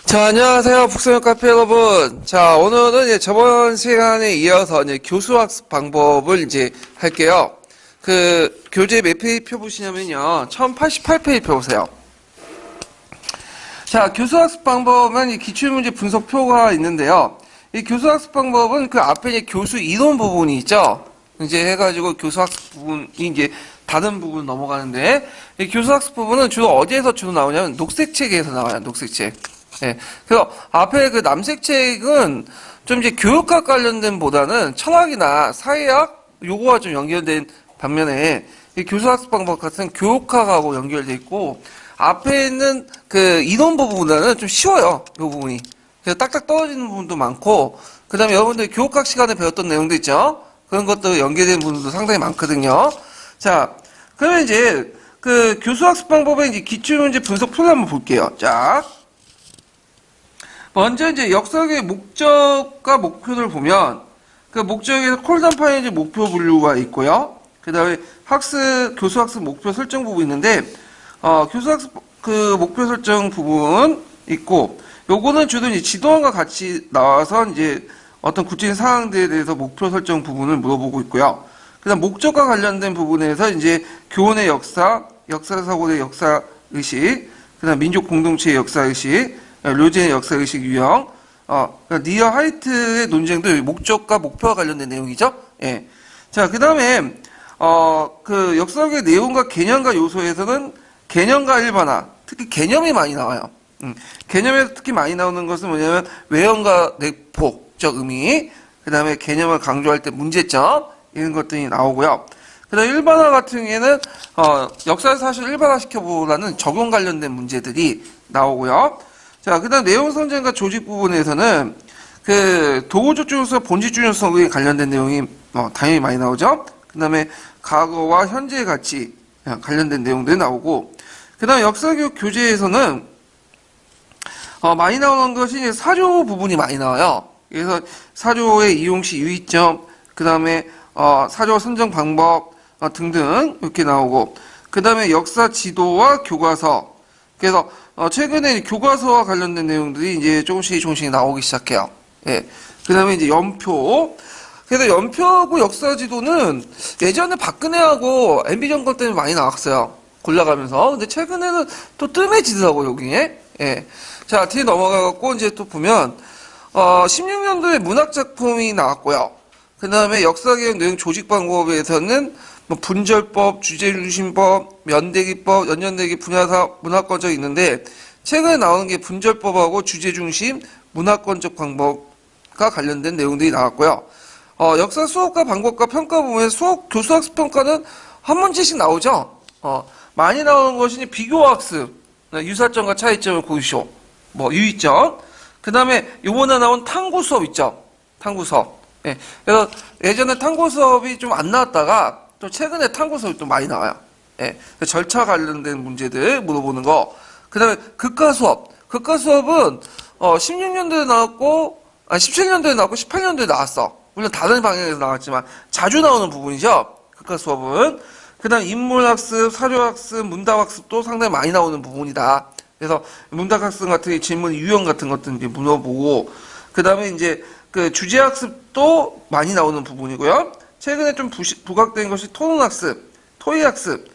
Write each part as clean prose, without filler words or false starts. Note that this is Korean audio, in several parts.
자, 안녕하세요. 북서영 카페 여러분. 자, 오늘은 이제 저번 시간에 이어서 이제 교수학습 방법을 이제 할게요. 그, 교재 몇 페이지 펴 보시냐면요. 1088페이지 펴 보세요. 자, 교수학습 방법은 이 기출문제 분석표가 있는데요. 이 교수학습 방법은 그 앞에 이제 교수 이론 부분이 있죠. 이제 해가지고 교수학습 부분이 이제 다른 부분 넘어가는데, 이 교수학습 부분은 주로 어디에서 주로 나오냐면 녹색책에서 나와요. 녹색책. 예. 그래서 앞에 그 남색책은 좀 이제 교육학 관련된 보다는 철학이나 사회학 요거와 좀 연결된 반면에 이 교수학습 방법 같은 교육학하고 연결돼 있고 앞에 있는 그 이론 부분보다는 좀 쉬워요. 이 부분이. 그래서 딱딱 떨어지는 부분도 많고 그 다음에 여러분들이 교육학 시간에 배웠던 내용도 있죠. 그런 것도 연계된 부분도 상당히 많거든요. 자, 그러면 이제 그 교수학습 방법의 이제 기출문제 분석표를 한번 볼게요. 자. 먼저 이제 역사의 목적과 목표를 보면 그 목적에서 콜단파이즈 목표 분류가 있고요. 그 다음에 교수학습 목표 설정 부분 있는데 교수학습 그 목표 설정 부분 있고 요거는 주로 이제 지도안과 같이 나와서 이제 어떤 구체적인 사항들에 대해서 목표 설정 부분을 물어보고 있고요. 그 다음 목적과 관련된 부분에서 이제 교훈의 역사, 역사사고의 역사의식, 그 다음 민족 공동체의 역사의식, 료젠의 역사의식 유형, 그러니까 니어 하이트의 논쟁도 목적과 목표와 관련된 내용이죠. 예. 자, 그 다음에, 그 역사학의 내용과 개념과 요소에서는 개념과 일반화, 특히 개념이 많이 나와요. 개념에서 특히 많이 나오는 것은 뭐냐면 외형과 내포적 의미, 그 다음에 개념을 강조할 때 문제점, 이런 것들이 나오고요. 그 다음에 일반화 같은 경우에는, 역사 사실을 일반화시켜보라는 적용 관련된 문제들이 나오고요. 자, 그 다음 내용 선정과 조직 부분에서는 그 도구적 중요성, 본질 중요성에 관련된 내용이 당연히 많이 나오죠. 그 다음에 과거와 현재의 가치 관련된 내용들이 나오고, 그 다음에 역사교육 교재에서는 많이 나오는 것이 이제 사료 부분이 많이 나와요. 그래서 사료의 이용시 유의점, 그 다음에 사료 선정 방법 등등 이렇게 나오고, 그 다음에 역사 지도와 교과서. 그래서 최근에 교과서와 관련된 내용들이 이제 조금씩 나오기 시작해요. 예. 그 다음에 이제 연표. 그래서 연표하고 역사지도는 예전에 박근혜하고 MB 정권 때문에 많이 나왔어요. 골라가면서. 근데 최근에는 또 뜸해지더라고요, 여기에. 예. 자, 뒤에 넘어가갖고 이제 또 보면, 16년도에 문학작품이 나왔고요. 그 다음에 역사개혁 내용 조직 방법에서는 뭐 분절법, 주제중심법, 면대기법, 연년대기 분야사 문화권적 있는데 최근에 나오는 게 분절법하고 주제중심 문화권적 방법과 관련된 내용들이 나왔고요. 역사 수업과 방법과 평가 부분에서 교수학습 평가는 한 문제씩 나오죠. 많이 나오는 것이 비교학습, 유사점과 차이점을 고르시오. 뭐 유의점. 그 다음에 요번에 나온 탐구 수업 있죠. 탐구 수업. 예. 그래서 예전에 탐구 수업이 좀 안 나왔다가 또 최근에 탐구 수업이 또 많이 나와요. 예. 절차 관련된 문제들 물어보는 거. 그 다음에 극과 수업. 극과 수업은, 16년도에 나왔고, 17년도에 나왔고, 18년도에 나왔어. 물론 다른 방향에서 나왔지만 자주 나오는 부분이죠. 극과 수업은. 그 다음 인문학습, 사료학습, 문답학습도 상당히 많이 나오는 부분이다. 그래서 문답학습 같은 질문 유형 같은 것들 이제 물어보고, 그 다음에 이제 그 주제학습도 많이 나오는 부분이고요. 최근에 좀 부각된 것이 토론학습, 토의학습.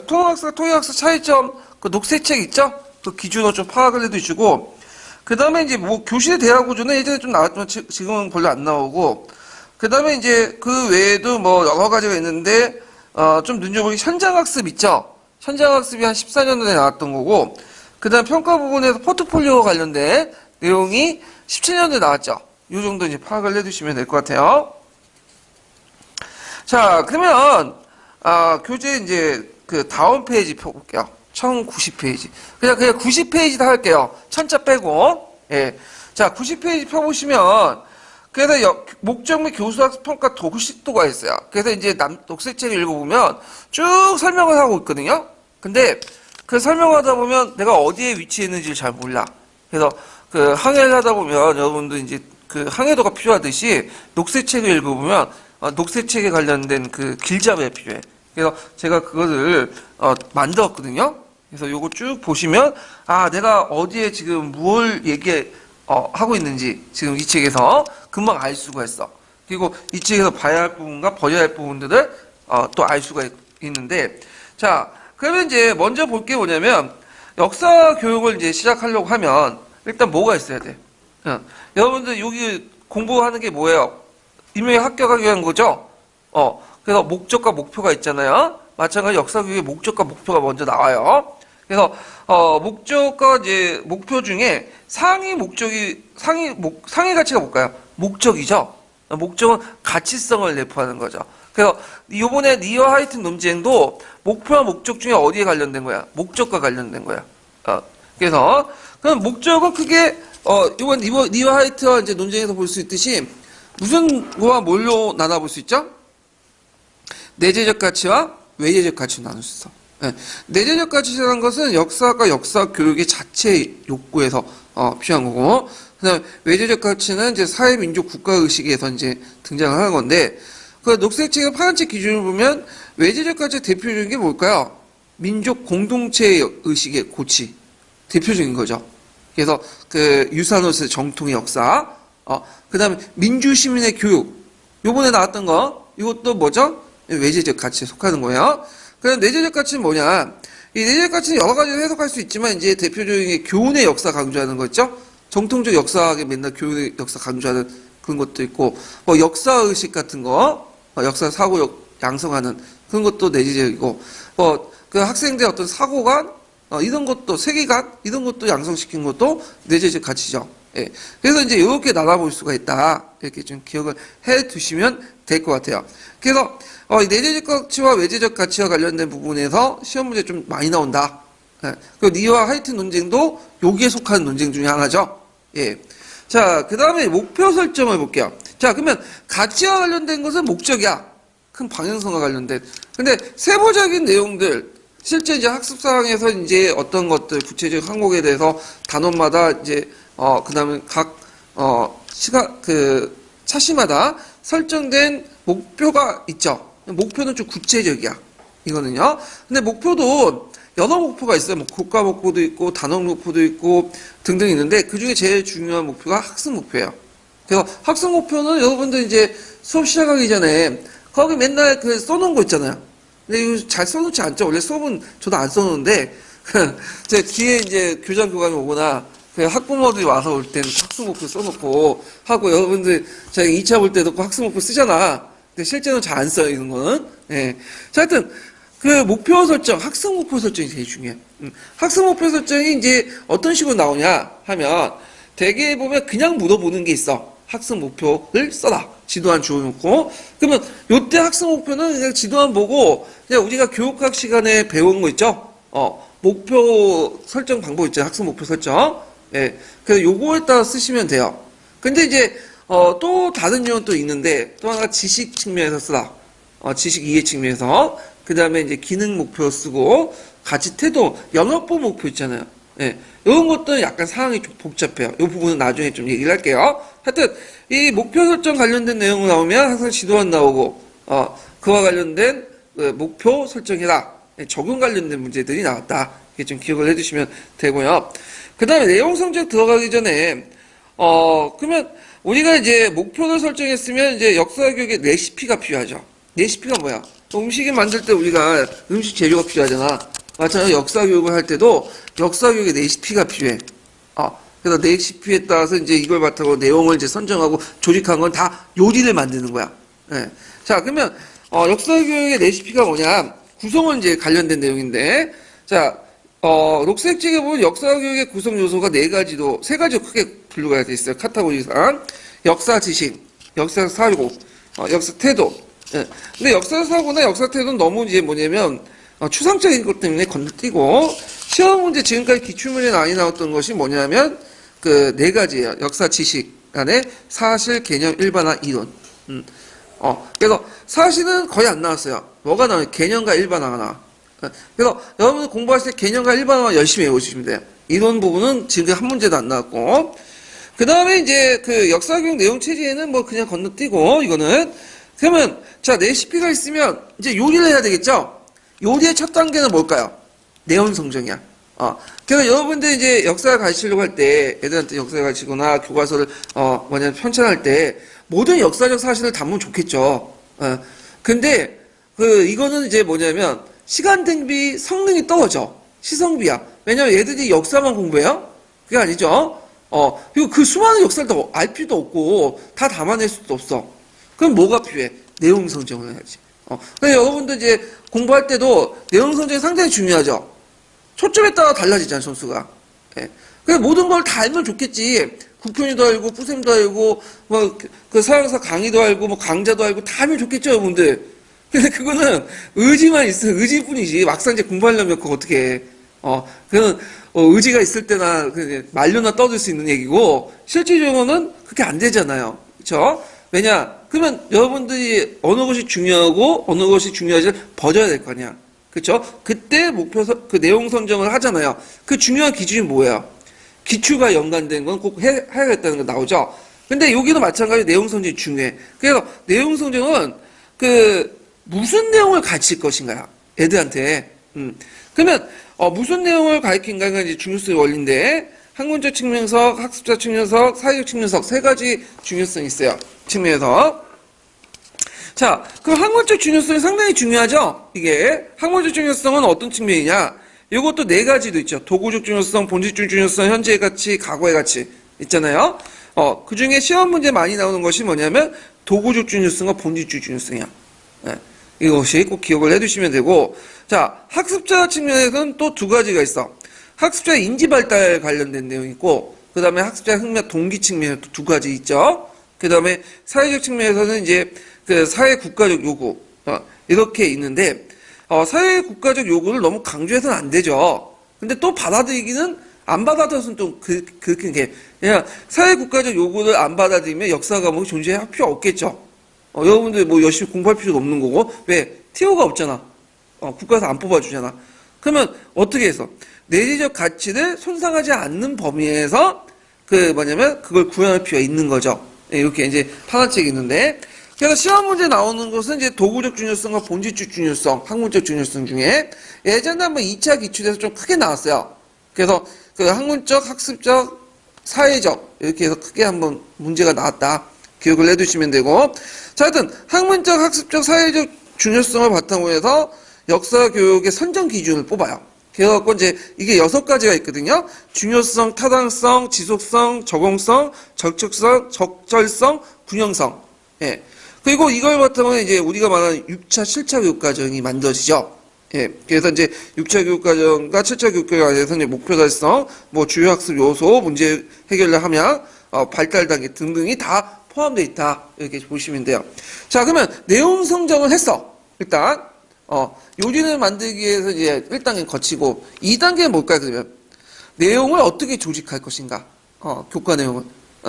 토론학습과 토의학습 차이점, 그 녹색책 있죠? 그 기준으로 좀 파악을 해두시고, 그 다음에 이제 뭐 교실의 대화 구조는 예전에 좀 나왔지만 지금은 별로 안 나오고, 그 다음에 이제 그 외에도 뭐 여러 가지가 있는데, 좀 눈여보기 현장학습 있죠? 현장학습이 한 14년도에 나왔던 거고, 그 다음 평가 부분에서 포트폴리오 관련된 내용이 17년도에 나왔죠? 요 정도 이제 파악을 해두시면 될 것 같아요. 자, 그러면, 교재 이제 그 다음 페이지 펴볼게요. 1090페이지. 그냥 90페이지 다 할게요. 천자 빼고. 예. 자, 90페이지 펴보시면, 그래서 목적 및 교수학습 평가 도구식도가 있어요. 그래서 이제 녹색책을 읽어보면 쭉 설명을 하고 있거든요. 근데 그 설명하다 보면 내가 어디에 위치해 있는지를 잘 몰라. 그래서 그 항해를 하다 보면 여러분도 이제 그 항해도가 필요하듯이 녹색책을 읽어보면 녹색책에 관련된 그 길잡이가 필요해. 그래서 제가 그거를 만들었거든요. 그래서 요거 쭉 보시면 아 내가 어디에 지금 뭘 하고 있는지 지금 이 책에서 금방 알 수가 있어. 그리고 이 책에서 봐야 할 부분과 버려야 할 부분들을 또 알 수가 있는데 자 그러면 이제 먼저 볼 게 뭐냐면 역사 교육을 이제 시작하려고 하면 일단 뭐가 있어야 돼? 여러분들 여기 공부하는 게 뭐예요? 임용에 합격하기 위한 거죠? 그래서 목적과 목표가 있잖아요. 마찬가지 역사 교육의 목적과 목표가 먼저 나와요. 그래서 목적과 이제 목표 중에 상위 가치가 뭘까요? 목적이죠. 목적은 가치성을 내포하는 거죠. 그래서 이번에 리어 하이튼 논쟁도 목표와 목적 중에 어디에 관련된 거야? 목적과 관련된 거야. 그래서 그럼 목적은 크게 이번 리어 하이트와 이제 논쟁에서 볼 수 있듯이 무슨 거와 뭘로 나눠볼 수 있죠? 내재적 가치와 외재적 가치로 나눌 수 있어. 내재적 가치라는 것은 역사과 역사 교육의 자체 욕구에서 필요한 거고, 그다음 외재적 가치는 이제 사회 민족 국가 의식에서 이제 등장을 하는 건데, 그 녹색책의 파란색 기준을 보면 외재적 가치의 대표적인 게 뭘까요? 민족 공동체 의식의 고취, 대표적인 거죠. 그래서 그 유산으로서의 정통의 역사, 그다음에 민주 시민의 교육, 요번에 나왔던 거, 이것도 뭐죠? 외재적 가치에 속하는 거예요. 그럼 내재적 가치는 뭐냐? 이 내재적 가치는 여러 가지로 해석할 수 있지만 이제 대표적인 게 교훈의 역사 강조하는 거 있죠? 정통적 역사학에 맨날 교훈의 역사 강조하는 그런 것도 있고, 뭐 역사 의식 같은 거, 역사 사고 양성하는 그런 것도 내재적이고, 뭐 그 학생들의 어떤 사고관, 이런 것도 세계관 이런 것도 양성시킨 것도 내재적 가치죠. 예. 그래서 이제 이렇게 나눠볼 수가 있다. 이렇게 좀 기억을 해 두시면 될 것 같아요. 그래서 내재적 가치와 외재적 가치와 관련된 부분에서 시험 문제 좀 많이 나온다. 예. 그리고 리와 하이튼 논쟁도 여기에 속하는 논쟁 중에 하나죠. 예. 자, 그 다음에 목표 설정을 볼게요. 자, 그러면 가치와 관련된 것은 목적이야. 큰 방향성과 관련된. 근데 세부적인 내용들, 실제 이제 학습사항에서 이제 어떤 것들, 구체적 항목에 대해서 단원마다 이제, 그 다음에 각, 차시마다 설정된 목표가 있죠. 목표는 좀 구체적이야. 이거는요. 근데 목표도 여러 목표가 있어요. 뭐 국가 목표도 있고, 단원 목표도 있고, 등등 있는데, 그 중에 제일 중요한 목표가 학습 목표예요. 그래서 학습 목표는 여러분들 이제 수업 시작하기 전에, 거기 맨날 그 써놓은 거 있잖아요. 근데 이거 잘 써놓지 않죠. 원래 수업은 저도 안 써놓는데, 제 뒤에 이제 교장 교감이 오거나, 그 학부모들이 와서 올 때는 학습 목표 써놓고 하고, 여러분들 제가 2차 볼 때도 학습 목표 쓰잖아. 근데 실제로는 잘 안 써요, 이런 거는. 예. 자, 하여튼, 그 목표 설정, 학습 목표 설정이 되게 중요해. 학습 목표 설정이 이제 어떤 식으로 나오냐 하면, 대개 보면 그냥 물어보는 게 있어. 학습 목표를 써라. 지도안 주어놓고. 그러면 요때 학습 목표는 그냥 지도안 보고 그냥 우리가 교육학 시간에 배운 거 있죠? 목표 설정 방법 있죠? 학습 목표 설정. 예. 그래서 요거에 따라 쓰시면 돼요. 근데 이제 또 다른 유형 또 있는데 또 하나가 지식 측면에서 쓰라. 지식 이해 측면에서. 그 다음에 이제 기능 목표 쓰고 가치 태도, 영역법 목표 있잖아요. 예. 이런 것들은 약간 상황이 좀 복잡해요. 이 부분은 나중에 좀 얘기를 할게요. 하여튼, 이 목표 설정 관련된 내용 나오면 항상 지도안 나오고, 그와 관련된 목표 설정해라. 적용 관련된 문제들이 나왔다. 이게 좀 기억을 해두시면 되고요. 그 다음에 내용 성적 들어가기 전에, 그러면 우리가 이제 목표를 설정했으면 이제 역사교육의 레시피가 필요하죠. 레시피가 뭐야? 음식을 만들 때 우리가 음식 재료가 필요하잖아. 마찬가지로 역사교육을 할 때도 역사교육의 레시피가 필요해. 그래서 레시피에 따라서 이제 이걸 바탕으로 내용을 이제 선정하고 조직한 건 다 요리를 만드는 거야. 예. 자, 그러면, 역사교육의 레시피가 뭐냐? 구성은 이제 관련된 내용인데, 자, 녹색책에 보면 역사교육의 구성 요소가 세 가지로 크게 분류가 되어 있어요. 카테고리상. 역사 지식, 역사 사고, 역사 태도. 예. 근데 역사 사고나 역사 태도는 너무 이제 뭐냐면, 추상적인 것 때문에 건너뛰고, 시험 문제 지금까지 기출문제 많이 나왔던 것이 뭐냐면, 그 네 가지예요. 역사 지식 안에 사실, 개념, 일반화, 이론. 그래서 사실은 거의 안 나왔어요. 뭐가 나와요? 개념과 일반화가 나와. 그래서 여러분들 공부하실 때 개념과 일반화 열심히 외우시면 돼요. 이론 부분은 지금 한 문제도 안 나왔고, 그 다음에 이제 그 역사교육 내용 체제에는 뭐 그냥 건너뛰고, 이거는. 그러면, 자, 레시피가 있으면 이제 요리를 해야 되겠죠? 요리의 첫 단계는 뭘까요? 내용 성정이야. 그래서 여러분들 이제 역사를 가르치려고 할 때, 애들한테 역사를 가르치거나 교과서를, 편찬할 때, 모든 역사적 사실을 담으면 좋겠죠. 근데, 이거는 이제 뭐냐면, 시간 대비 성능이 떨어져. 시성비야. 왜냐면 얘들이 역사만 공부해요? 그게 아니죠. 그리고 그 수많은 역사를 다 알 필요도 없고, 다 담아낼 수도 없어. 그럼 뭐가 필요해? 내용 성정을 해야지. 그래서 여러분들 이제 공부할 때도 내용 성정이 상당히 중요하죠. 초점에 따라 달라지잖아, 점수가. 예. 그래서 모든 걸 다 알면 좋겠지. 국편이도 알고, 뿌셈도 알고, 서양사 강의도 알고, 강자도 알고, 다 알면 좋겠죠, 여러분들. 근데 그거는 의지만 있어, 의지뿐이지. 막상 이제 공부하려면 그거 어떻게 해. 그건, 의지가 있을 때나, 말로나 떠들 수 있는 얘기고, 실질적으로는 그렇게 안 되잖아요. 그쵸? 왜냐? 그러면 여러분들이 어느 것이 중요하고, 어느 것이 중요하지를 버져야 될 거 아니야. 그쵸? 그때 그 내용 선정을 하잖아요. 그 중요한 기준이 뭐예요? 기출과 연관된 건 꼭 해야겠다는 거 나오죠? 근데 여기도 마찬가지로 내용 선정이 중요해. 그래서 내용 선정은 무슨 내용을 가르칠 것인가요? 애들한테. 그러면, 무슨 내용을 가르친가가 이제 중요성의 원리인데, 학문적 측면석, 학습자 측면석, 사회적 측면석, 세 가지 중요성이 있어요. 측면에서. 자, 그럼 학문적 중요성이 상당히 중요하죠? 이게. 학문적 중요성은 어떤 측면이냐? 이것도 네 가지도 있죠. 도구적 중요성, 본질적 중요성, 현재의 가치, 과거의 가치. 있잖아요? 그 중에 시험 문제 많이 나오는 것이 뭐냐면, 도구적 중요성과 본질적 중요성이야. 네. 이것이 꼭 기억을 해두시면 되고, 자, 학습자 측면에서는 또 두 가지가 있어. 학습자의 인지 발달 관련된 내용이 있고, 그 다음에 학습자의 흥미 동기 측면에 또 두 가지 있죠. 그 다음에 사회적 측면에서는 이제 사회 국가적 요구, 이렇게 있는데, 사회 국가적 요구를 너무 강조해서는 안 되죠. 근데 또 받아들이기는 안 받아들여서는 또 그렇게 게 그냥 사회 국가적 요구를 안 받아들이면 역사 과목이 존재할 필요 없겠죠. 여러분들 뭐 열심히 공부할 필요도 없는 거고, 왜? TO가 없잖아. 국가에서 안 뽑아주잖아. 그러면 어떻게 해서? 내재적 가치를 손상하지 않는 범위에서 그걸 구현할 필요가 있는 거죠. 이렇게 이제 판화책이 있는데, 그래서 시험 문제 나오는 것은 이제 도구적 중요성과 본질적 중요성, 학문적 중요성 중에 예전에 한번 2차 기출에서 좀 크게 나왔어요. 그래서 학문적, 학습적, 사회적 이렇게 해서 크게 한번 문제가 나왔다. 기억을 해두시면 되고, 자, 하여튼 학문적, 학습적, 사회적 중요성을 바탕으로 해서 역사 교육의 선정 기준을 뽑아요. 그래갖고 이제 이게 6가지가 있거든요. 중요성, 타당성, 지속성, 적용성, 적적성, 적절성, 균형성. 예. 그리고 이걸 바탕으로 이제 우리가 말하는 6차, 7차 교육과정이 만들어지죠. 예. 그래서 이제 6차 교육과정과 7차 교육과정에서 이제 목표 달성, 주요 학습 요소, 문제 해결을 하면, 발달 단계 등등이 다 포함되어 있다. 이렇게 보시면 돼요. 자, 그러면 내용 성정을 했어. 일단, 요지를 만들기 위해서 이제 1단계 거치고, 2단계는 뭘까요, 그러면? 내용을 어떻게 조직할 것인가? 교과 내용을.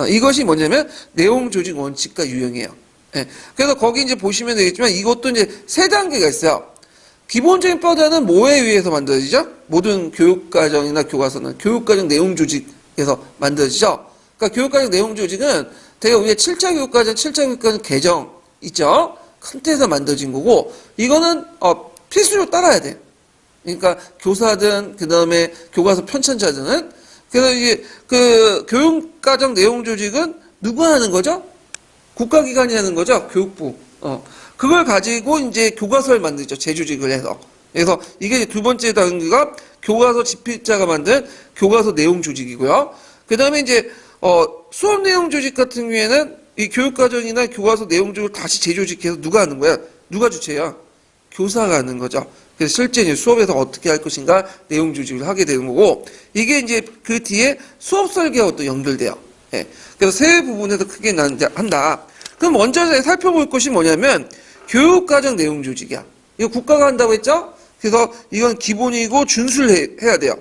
이것이 뭐냐면, 내용 조직 원칙과 유형이에요. 예. 그래서 거기 이제 보시면 되겠지만, 이것도 이제 3단계가 있어요. 기본적인 뼈대는 뭐에 의해서 만들어지죠? 모든 교육과정이나 교과서는 교육과정 내용 조직에서 만들어지죠? 그러니까 교육과정 내용 조직은 되게 우리가 7차 교육과정 개정 있죠? 큰 틀에서 만들어진 거고, 이거는, 필수로 따라야 돼. 그러니까 교사든, 그 다음에 교과서 편찬자들은, 그래서 이게, 교육과정 내용 조직은 누가 하는 거죠? 국가기관이 하는 거죠? 교육부. 그걸 가지고 이제 교과서를 만들죠. 재조직을 해서. 그래서 이게 두 번째 단계가 교과서 집필자가 만든 교과서 내용 조직이고요. 그 다음에 이제, 수업 내용 조직 같은 경우에는 이 교육과정이나 교과서 내용 조직을 다시 재조직해서 누가 하는 거야? 누가 주체야? 교사가 하는 거죠. 그래서 실제 이제 수업에서 어떻게 할 것인가 내용 조직을 하게 되는 거고, 이게 이제 그 뒤에 수업 설계하고 또 연결돼요. 예. 그래서 세 부분에서 크게 한다. 그럼 먼저 살펴볼 것이 뭐냐면, 교육과정 내용 조직이야. 이거 국가가 한다고 했죠? 그래서 이건 기본이고 준수를 해야 돼요.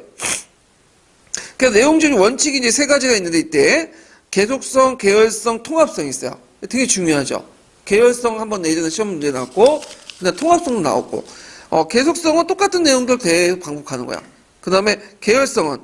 그래서 내용 조직 원칙이 이제 3가지가 있는데, 이때 계속성, 계열성, 통합성이 있어요. 되게 중요하죠. 계열성 한번 예전에 시험 문제 나왔고, 그다음 통합성도 나왔고, 계속성은 똑같은 내용들 계속 반복하는 거야. 그 다음에 계열성은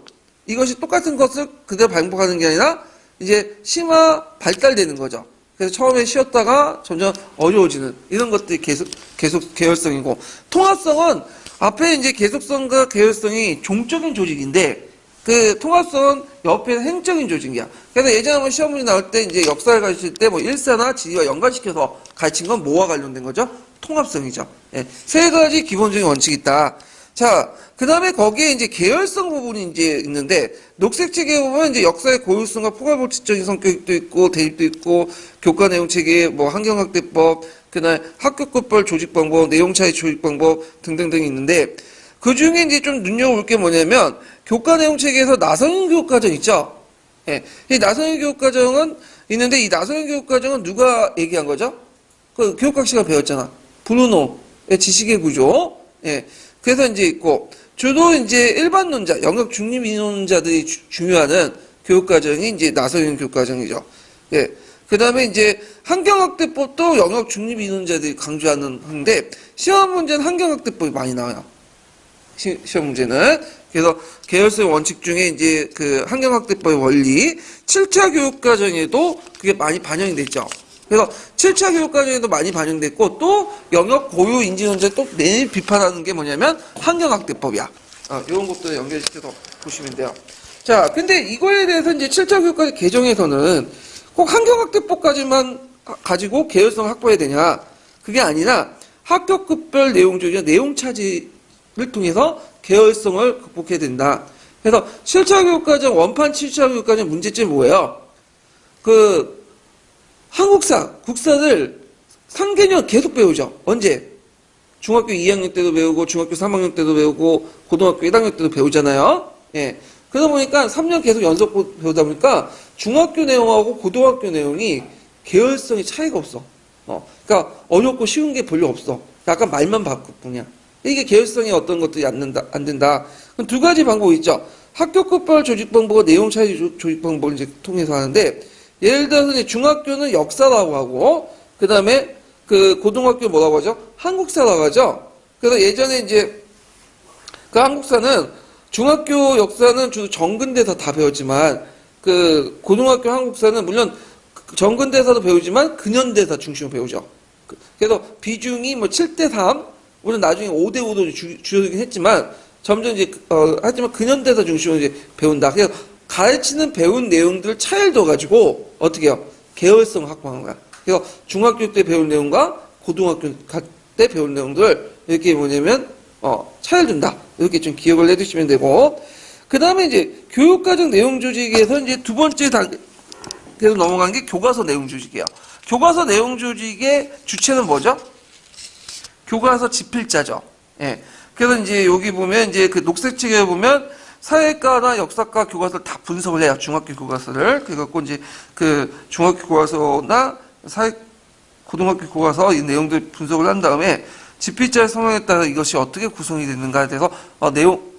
이것이 똑같은 것을 그대로 반복하는 게 아니라 이제 심화 발달되는 거죠. 그래서 처음에 쉬었다가 점점 어려워지는 이런 것들이 계속 계열성이고, 통합성은 앞에 이제 계속성과 계열성이 종적인 조직인데, 그 통합성은 옆에 행적인 조직이야. 그래서 예전에 한번 시험 문제 나올 때 이제 역사를 가르칠 때 뭐 일사나 지리와 연관시켜서 가르친 건 뭐와 관련된 거죠? 통합성이죠. 예, 세 가지 기본적인 원칙이 있다. 자, 그 다음에 거기에 이제 계열성 부분이 이제 있는데, 녹색 책에 보면 이제 역사의 고유성과 포괄법칙적인 성격도 있고, 대입도 있고, 교과 내용 체계, 뭐 환경학대법, 그다음에 학교급별 조직방법, 내용차이 조직방법 등등등이 있는데, 그 중에 이제 좀 눈여겨볼 게 뭐냐면, 교과 내용 체계에서 나성인 교육과정 있죠? 예. 이 나성인 교육과정은 있는데, 이 나성인 교육과정은 누가 얘기한 거죠? 그 교육학 시간 배웠잖아. 브루노의 지식의 구조. 예. 그래서 이제 있고, 주로 이제 일반론자, 영역 중립이론자들이 중요하는 교육과정이 이제 나성인 교육과정이죠. 예. 그 다음에 이제 환경학대법도 영역 중립이론자들이 강조하는 건데, 시험 문제는 환경학대법이 많이 나와요. 시험 문제는. 그래서 계열성 원칙 중에 이제 그 환경학대법의 원리, 7차 교육과정에도 그게 많이 반영이 됐죠. 그래서 7차 교육과정에도 많이 반영됐고, 또 영역 고유 인지론자 또 매일 비판하는 게 뭐냐면 환경학대법이야. 이런 것도 연결시켜서 보시면 돼요. 자, 근데 이거에 대해서 이제 7차 교육과정 개정에서는 꼭 환경학대법까지만 가지고 계열성 확보해야 되냐? 그게 아니라 학교급별 내용조직이나 내용차지를 통해서 계열성을 극복해야 된다. 그래서 7차 교육과정, 원판 7차 교육과정 문제점이 뭐예요? 그 한국사, 국사를 3개년 계속 배우죠. 언제? 중학교 2학년 때도 배우고, 중학교 3학년 때도 배우고, 고등학교 1학년 때도 배우잖아요. 예. 그러다 보니까 3년 계속 연속 배우다 보니까 중학교 내용하고 고등학교 내용이 계열성이 차이가 없어. 그러니까 어렵고 쉬운 게 별로 없어. 약간 말만 바꿀 뿐이야. 이게 계열성이 어떤 것들이 안 된다. 그럼 두 가지 방법이 있죠. 학교급별 조직 방법과 내용 차이 조직 방법을 이제 통해서 하는데, 예를 들어서 이제 중학교는 역사라고 하고, 그 다음에 그 고등학교 뭐라고 하죠? 한국사라고 하죠. 그래서 예전에 이제 그 한국사는 중학교 역사는 주로 정근대사 다 배웠지만, 그 고등학교 한국사는 물론 정근대사도 배우지만 근현대사 중심으로 배우죠. 그래서 비중이 뭐 7대3, 물론 나중에 5대5도 줄어들긴 했지만, 점점 이제, 하지만 근현대사 중심으로 이제 배운다. 그래서 가르치는 배운 내용들을 차이를 둬가지고, 어떻게 해요? 계열성 확보하는 거야. 그래서 중학교 때 배운 내용과 고등학교 때 배운 내용들을 이렇게 뭐냐면, 차이를 둔다. 이렇게 좀 기억을 해두시면 되고, 그 다음에 이제 교육과정 내용 조직에서 이제 두 번째 단계로 넘어간 게 교과서 내용 조직이에요. 교과서 내용 조직의 주체는 뭐죠? 교과서 집필자죠. 예. 그래서 이제 여기 보면 이제 그 녹색 책에 보면 사회과나 역사과 교과서를 다 분석을 해요. 중학교 교과서를. 그래갖고 이제 그 중학교 교과서나 고등학교 교과서 이 내용들 분석을 한 다음에 집필자의 성향에 따라 이것이 어떻게 구성이 됐는가에 대해서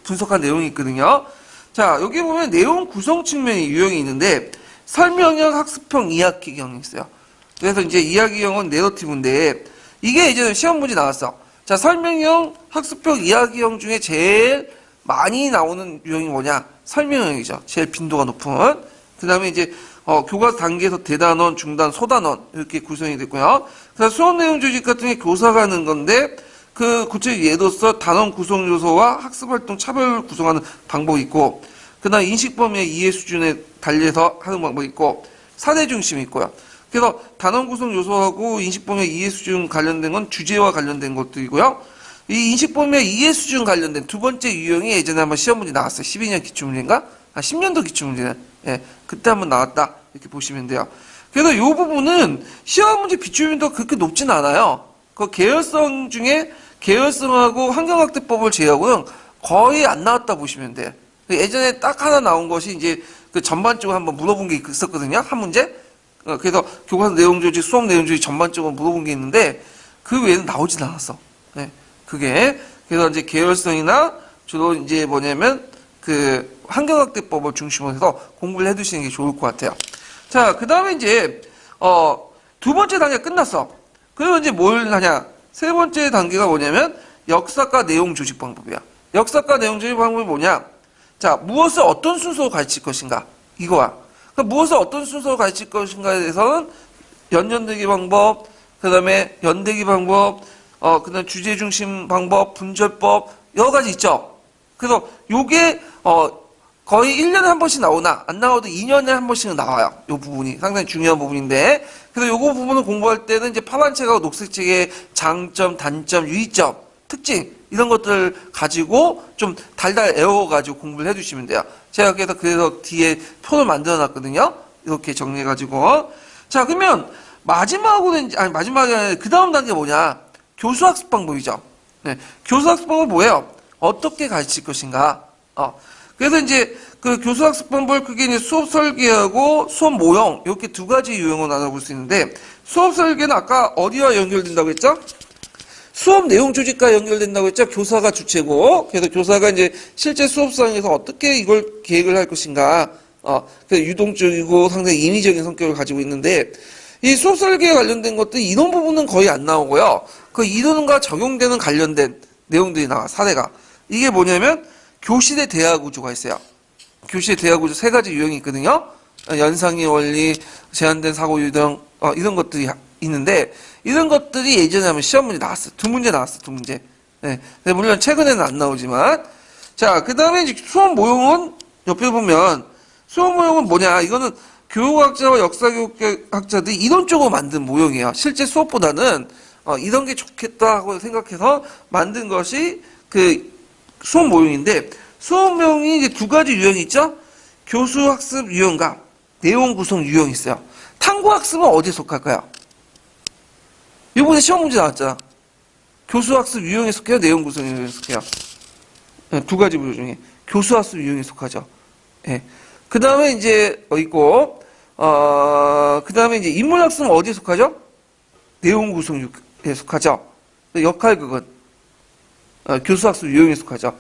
분석한 내용이 있거든요. 자, 여기 보면 내용 구성 측면이 유형이 있는데, 설명형, 학습형, 이야기형이 있어요. 그래서 이제 이야기형은 내러티브인데, 이게 이제 시험 문제 나왔어. 자, 설명형, 학습형, 이야기형 중에 제일 많이 나오는 유형이 뭐냐? 설명형이죠. 제일 빈도가 높은. 그 다음에 이제, 교과서 단계에서 대단원, 중단, 소단원, 이렇게 구성이 됐고요. 그래서 수업 내용 조직 같은 게 교사가 하는 건데, 그 구체적 예로서 단원 구성 요소와 학습 활동 차별 구성하는 방법이 있고, 그다음 인식 범위의 이해 수준에 달려서 하는 방법이 있고, 사례 중심이 있고요. 그래서 단원 구성 요소하고 인식 범위의 이해 수준 관련된 건 주제와 관련된 것들이고요. 이 인식 범위의 이해 수준 관련된 두 번째 유형이 예전에 한번 시험 문제 나왔어요. 12년 기출 문제인가? 10년도 기출 문제는. 예, 그때 한번 나왔다. 이렇게 보시면 돼요. 그래서 이 부분은 시험 문제 기출 빈도가 그렇게 높진 않아요. 그 계열성 중에 계열성하고 환경학대법을 제외하고는 거의 안 나왔다 보시면 돼요. 예전에 딱 하나 나온 것이 이제 그 전반적으로 한번 물어본 게 있었거든요. 한 문제. 그래서 교과서 내용 조직, 수업 내용 조직 전반적으로 물어본 게 있는데 그 외에는 나오진 않았어. 네, 그게. 그래서 이제 계열성이나 주로 이제 뭐냐면 그 환경학대법을 중심으로 해서 공부를 해두시는 게 좋을 것 같아요. 자, 그 다음에 이제, 두 번째 단계가 끝났어. 그리고 이제 뭘 하냐. 세 번째 단계가 뭐냐면 역사과 내용 조직 방법이야. 역사과 내용 조직 방법이 뭐냐. 자, 무엇을 어떤 순서로 가르칠 것인가. 이거야. 그러니까 무엇을 어떤 순서로 가르칠 것인가에 대해서는 연연대기 방법, 그 다음에 연대기 방법, 그 다음에 주제 중심 방법, 분절법, 여러 가지 있죠. 그래서 요게 거의 1년에 한 번씩 나오나 안 나와도 2년에 한 번씩은 나와요. 요 부분이 상당히 중요한 부분인데, 그래서 요거 부분을 공부할 때는 이제 파란책하고 녹색책의 장점, 단점, 유의점, 특징 이런 것들을 가지고 좀 달달 애워가지고 공부를 해주시면 돼요. 제가 그래서 뒤에 표를 만들어 놨거든요. 이렇게 정리해가지고. 자, 그러면 마지막에 아니라 그 다음 단계 뭐냐? 교수학습 방법이죠. 네, 교수학습 방법은 뭐예요? 어떻게 가르칠 것인가? 그래서 이제 그 교수학습 방법, 그게 이제 수업 설계하고 수업 모형, 이렇게 두 가지 유형으로 나눠볼 수 있는데, 수업 설계는 아까 어디와 연결된다고 했죠? 수업 내용 조직과 연결된다고 했죠? 교사가 주체고, 그래서 교사가 이제 실제 수업상에서 어떻게 이걸 계획을 할 것인가, 그래서 유동적이고 상당히 인위적인 성격을 가지고 있는데, 이 수업 설계에 관련된 것들, 이론 부분은 거의 안 나오고요. 그 이론과 적용되는 관련된 내용들이 나와, 사례가. 이게 뭐냐면, 교실의 대화 구조가 있어요. 교실의 대화 구조 세 가지 유형이 있거든요. 연상의 원리, 제한된 사고 유형, 이런 것들이 있는데, 이런 것들이 예전에 하면 시험 문제 나왔어. 두 문제 나왔어, 두 문제. 네. 물론 최근에는 안 나오지만. 자, 그 다음에 이제 수업 모형은, 옆에 보면, 수업 모형은 뭐냐. 이거는 교육학자와 역사교육학자들이 이론적으로 만든 모형이에요. 실제 수업보다는, 이런 게 좋겠다 하고 생각해서 만든 것이 그 수업 모형인데, 수업 모형이 이제 두 가지 유형이 있죠? 교수학습 유형과 내용 구성 유형이 있어요. 탐구학습은 어디에 속할까요? 이번에 시험 문제 나왔잖아. 교수학습 유형에 속해요? 내용 구성 유형에 속해요? 네, 두 가지 부류 중에. 교수학습 유형에 속하죠. 네. 그 다음에 이제, 있고, 그 다음에 이제 인문학습은 어디에 속하죠? 내용 구성 유형에 속하죠. 역할극은. 교수학습 유형에 속하죠.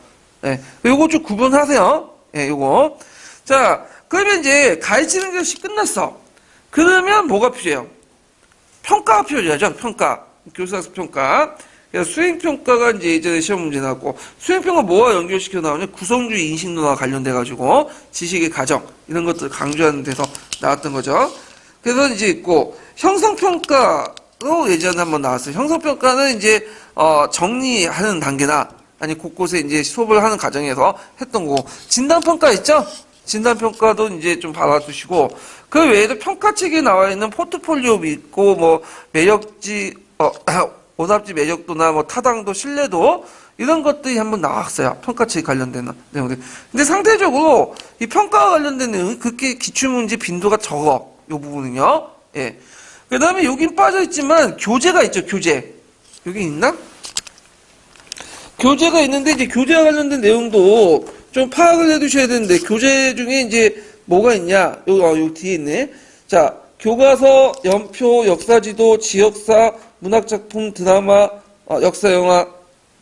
예. 요거 좀 구분하세요. 예, 요거. 자, 그러면 이제 가르치는 것이 끝났어. 그러면 뭐가 필요해요? 평가가 필요하죠. 평가. 교수학습 평가. 그래서 수행평가가 이제 예전에 시험 문제 나왔고, 수행평가 뭐와 연결시켜 나오냐? 구성주의 인식론과 관련돼가지고, 지식의 가정, 이런 것들 강조하는 데서 나왔던 거죠. 그래서 이제 있고, 형성평가로 예전에 한번 나왔어요. 형성평가는 이제, 정리하는 단계나, 아니, 곳곳에 이제 수업을 하는 과정에서 했던 거고, 진단평가 있죠? 진단평가도 이제 좀 받아두시고, 그 외에도 평가책에 나와 있는 포트폴리오 있고, 뭐, 매력지, 오답지 매력도나 뭐, 타당도, 신뢰도, 이런 것들이 한번 나왔어요. 평가책에 관련된 내용들. 근데 상대적으로, 이 평가와 관련된 내용이 그렇게 기출문제 빈도가 적어. 요 부분은요. 예. 그 다음에 여긴 빠져있지만, 교재가 있죠, 교재. 여기 있나? 교재가 있는데, 이제 교재와 관련된 내용도 좀 파악을 해두셔야 되는데, 교재 중에 이제 뭐가 있냐? 여기 뒤에 있네. 자, 교과서, 연표, 역사지도, 지역사, 문학작품, 드라마, 역사영화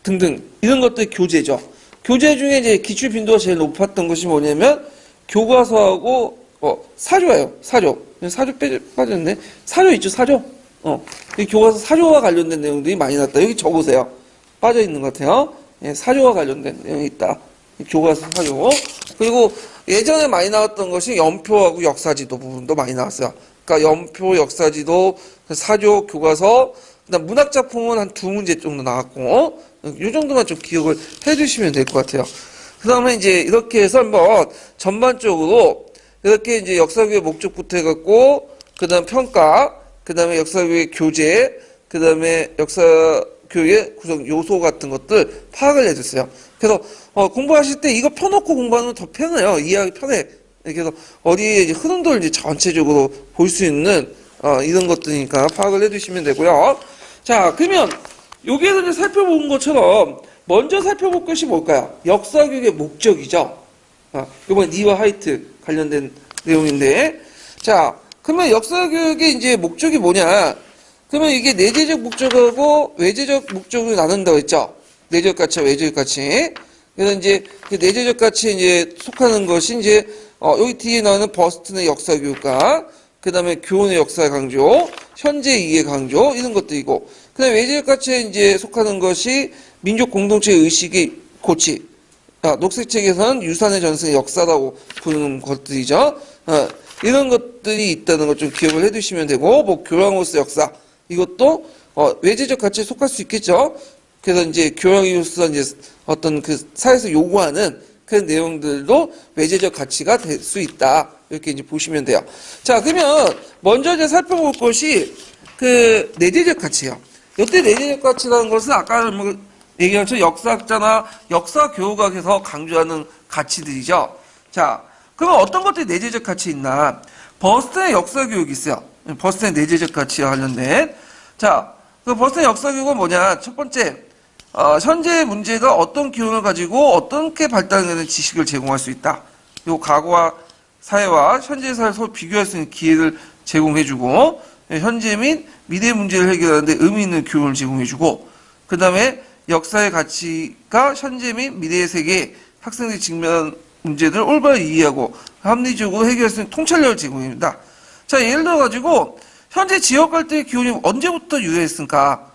등등. 이런 것들이 교재죠. 교재 중에 이제 기출 빈도가 제일 높았던 것이 뭐냐면, 교과서하고, 사료예요. 사료. 사료 빠졌네. 사료 있죠, 사료? 이 교과서 사료와 관련된 내용들이 많이 나왔다. 여기 적으세요. 빠져있는 것 같아요. 예, 사료와 관련된 내용이 있다. 교과서 사료. 그리고 예전에 많이 나왔던 것이 연표하고 역사지도 부분도 많이 나왔어요. 그러니까 연표, 역사지도, 사료, 교과서, 그다음 문학작품은 한 두 문제 정도 나왔고, 이 정도만 좀 기억을 해주시면 될 것 같아요. 그 다음에 이제 이렇게 해서 한번 전반적으로 이렇게 이제 역사교육 목적부터 해갖고, 그 다음 평가, 그 다음에 역사교육 교재, 그 다음에 역사교육의 구성 요소 같은 것들 파악을 해줬어요. 그래서 공부하실 때 이거 펴놓고 공부하면 더 편해요. 이해하기 편해. 그래서 어디에 이제 흐름도를 이제 전체적으로 볼 수 있는 이런 것들이니까 파악을 해두시면 되고요. 자, 그러면 여기에서 이제 살펴본 것처럼 먼저 살펴볼 것이 뭘까요? 역사교육의 목적이죠. 이번 니와 하이트 관련된 내용인데, 자, 그러면 역사교육의 이제 목적이 뭐냐? 그러면 이게 내재적 목적하고 외재적 목적으로 나눈다고 했죠? 내재적 가치와 외재적 가치. 그래서 이제 그 내재적 가치에 이제 속하는 것이 이제, 여기 뒤에 나오는 버스튼의 역사교육과, 그 다음에 교훈의 역사 강조, 현재 이해 강조, 이런 것들이고, 그 다음에 외재적 가치에 이제 속하는 것이 민족 공동체 의식의 고치. 녹색책에서는 유산의 전승의 역사라고 부르는 것들이죠. 이런 것들이 있다는 걸 좀 기억을 해두시면 되고, 뭐 교황으로서 역사 이것도 외재적 가치에 속할 수 있겠죠. 그래서 이제 교양으로서 이제 어떤 그 사회에서 요구하는 그런 내용들도 외재적 가치가 될 수 있다. 이렇게 이제 보시면 돼요. 자, 그러면 먼저 이제 살펴볼 것이 그 내재적 가치예요. 이때 내재적 가치라는 것은 아까 뭐 얘기한 것처럼 역사학자나 역사 교육학에서 강조하는 가치들이죠. 자, 그러면 어떤 것들이 내재적 가치 있나? 버스턴의 역사 교육이 있어요. 버스턴의 내재적 가치와 관련된. 자, 그 버스턴의 역사 교육은 뭐냐? 첫 번째, 현재 문제가 어떤 기운을 가지고 어떻게 발달되는 지식을 제공할 수 있다. 요 과거와 사회와 현재 사회를 서로 비교할 수 있는 기회를 제공해주고, 현재 및 미래 문제를 해결하는데 의미 있는 교훈을 제공해주고, 그 다음에 역사의 가치가 현재 및 미래의 세계에 학생들이 직면한 문제들을 올바로 이해하고 합리적으로 해결할 수 있는 통찰력을 제공합니다. 자, 예를 들어가지고, 현재 지역 갈등의 기운이 언제부터 유효했습니까?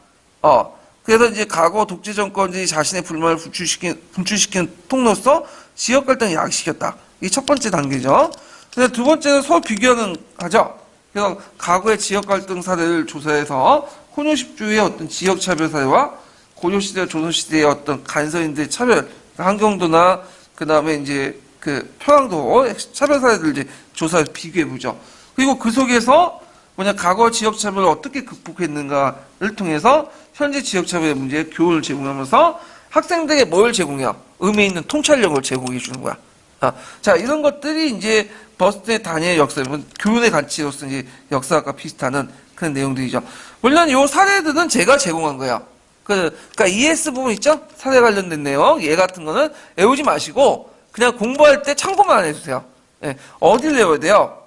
그래서 이제 과거 독재 정권들이 자신의 불만을 분출시키는 통로서 지역 갈등을 야기시켰다. 이게 첫 번째 단계죠. 그래서 두 번째는 서로 비교하는 하죠. 그래서 과거의 지역 갈등 사례를 조사해서 혼효십주의 어떤 지역 차별 사례와 고려시대, 조선시대의 어떤 간서인들의 차별, 한경도나 그 다음에 이제 그 평양도 차별 사례들 이제 조사해서 비교해보죠. 그리고 그 속에서 과거 지역 차별을 어떻게 극복했는가를 통해서 현재 지역 차별의 문제에 교훈을 제공하면서 학생들에게 뭘 제공해요? 의미 있는 통찰력을 제공해 주는 거야. 자, 이런 것들이 이제 버스턴의 단위의 역사, 교훈의 가치로서 이제 역사학과 비슷한 그런 내용들이죠. 물론 이 사례들은 제가 제공한 거예요. 그러니까 ES 부분 있죠? 사례 관련된 내용, 얘 같은 거는 외우지 마시고 그냥 공부할 때 참고만 해주세요. 예, 어딜 외워야 돼요?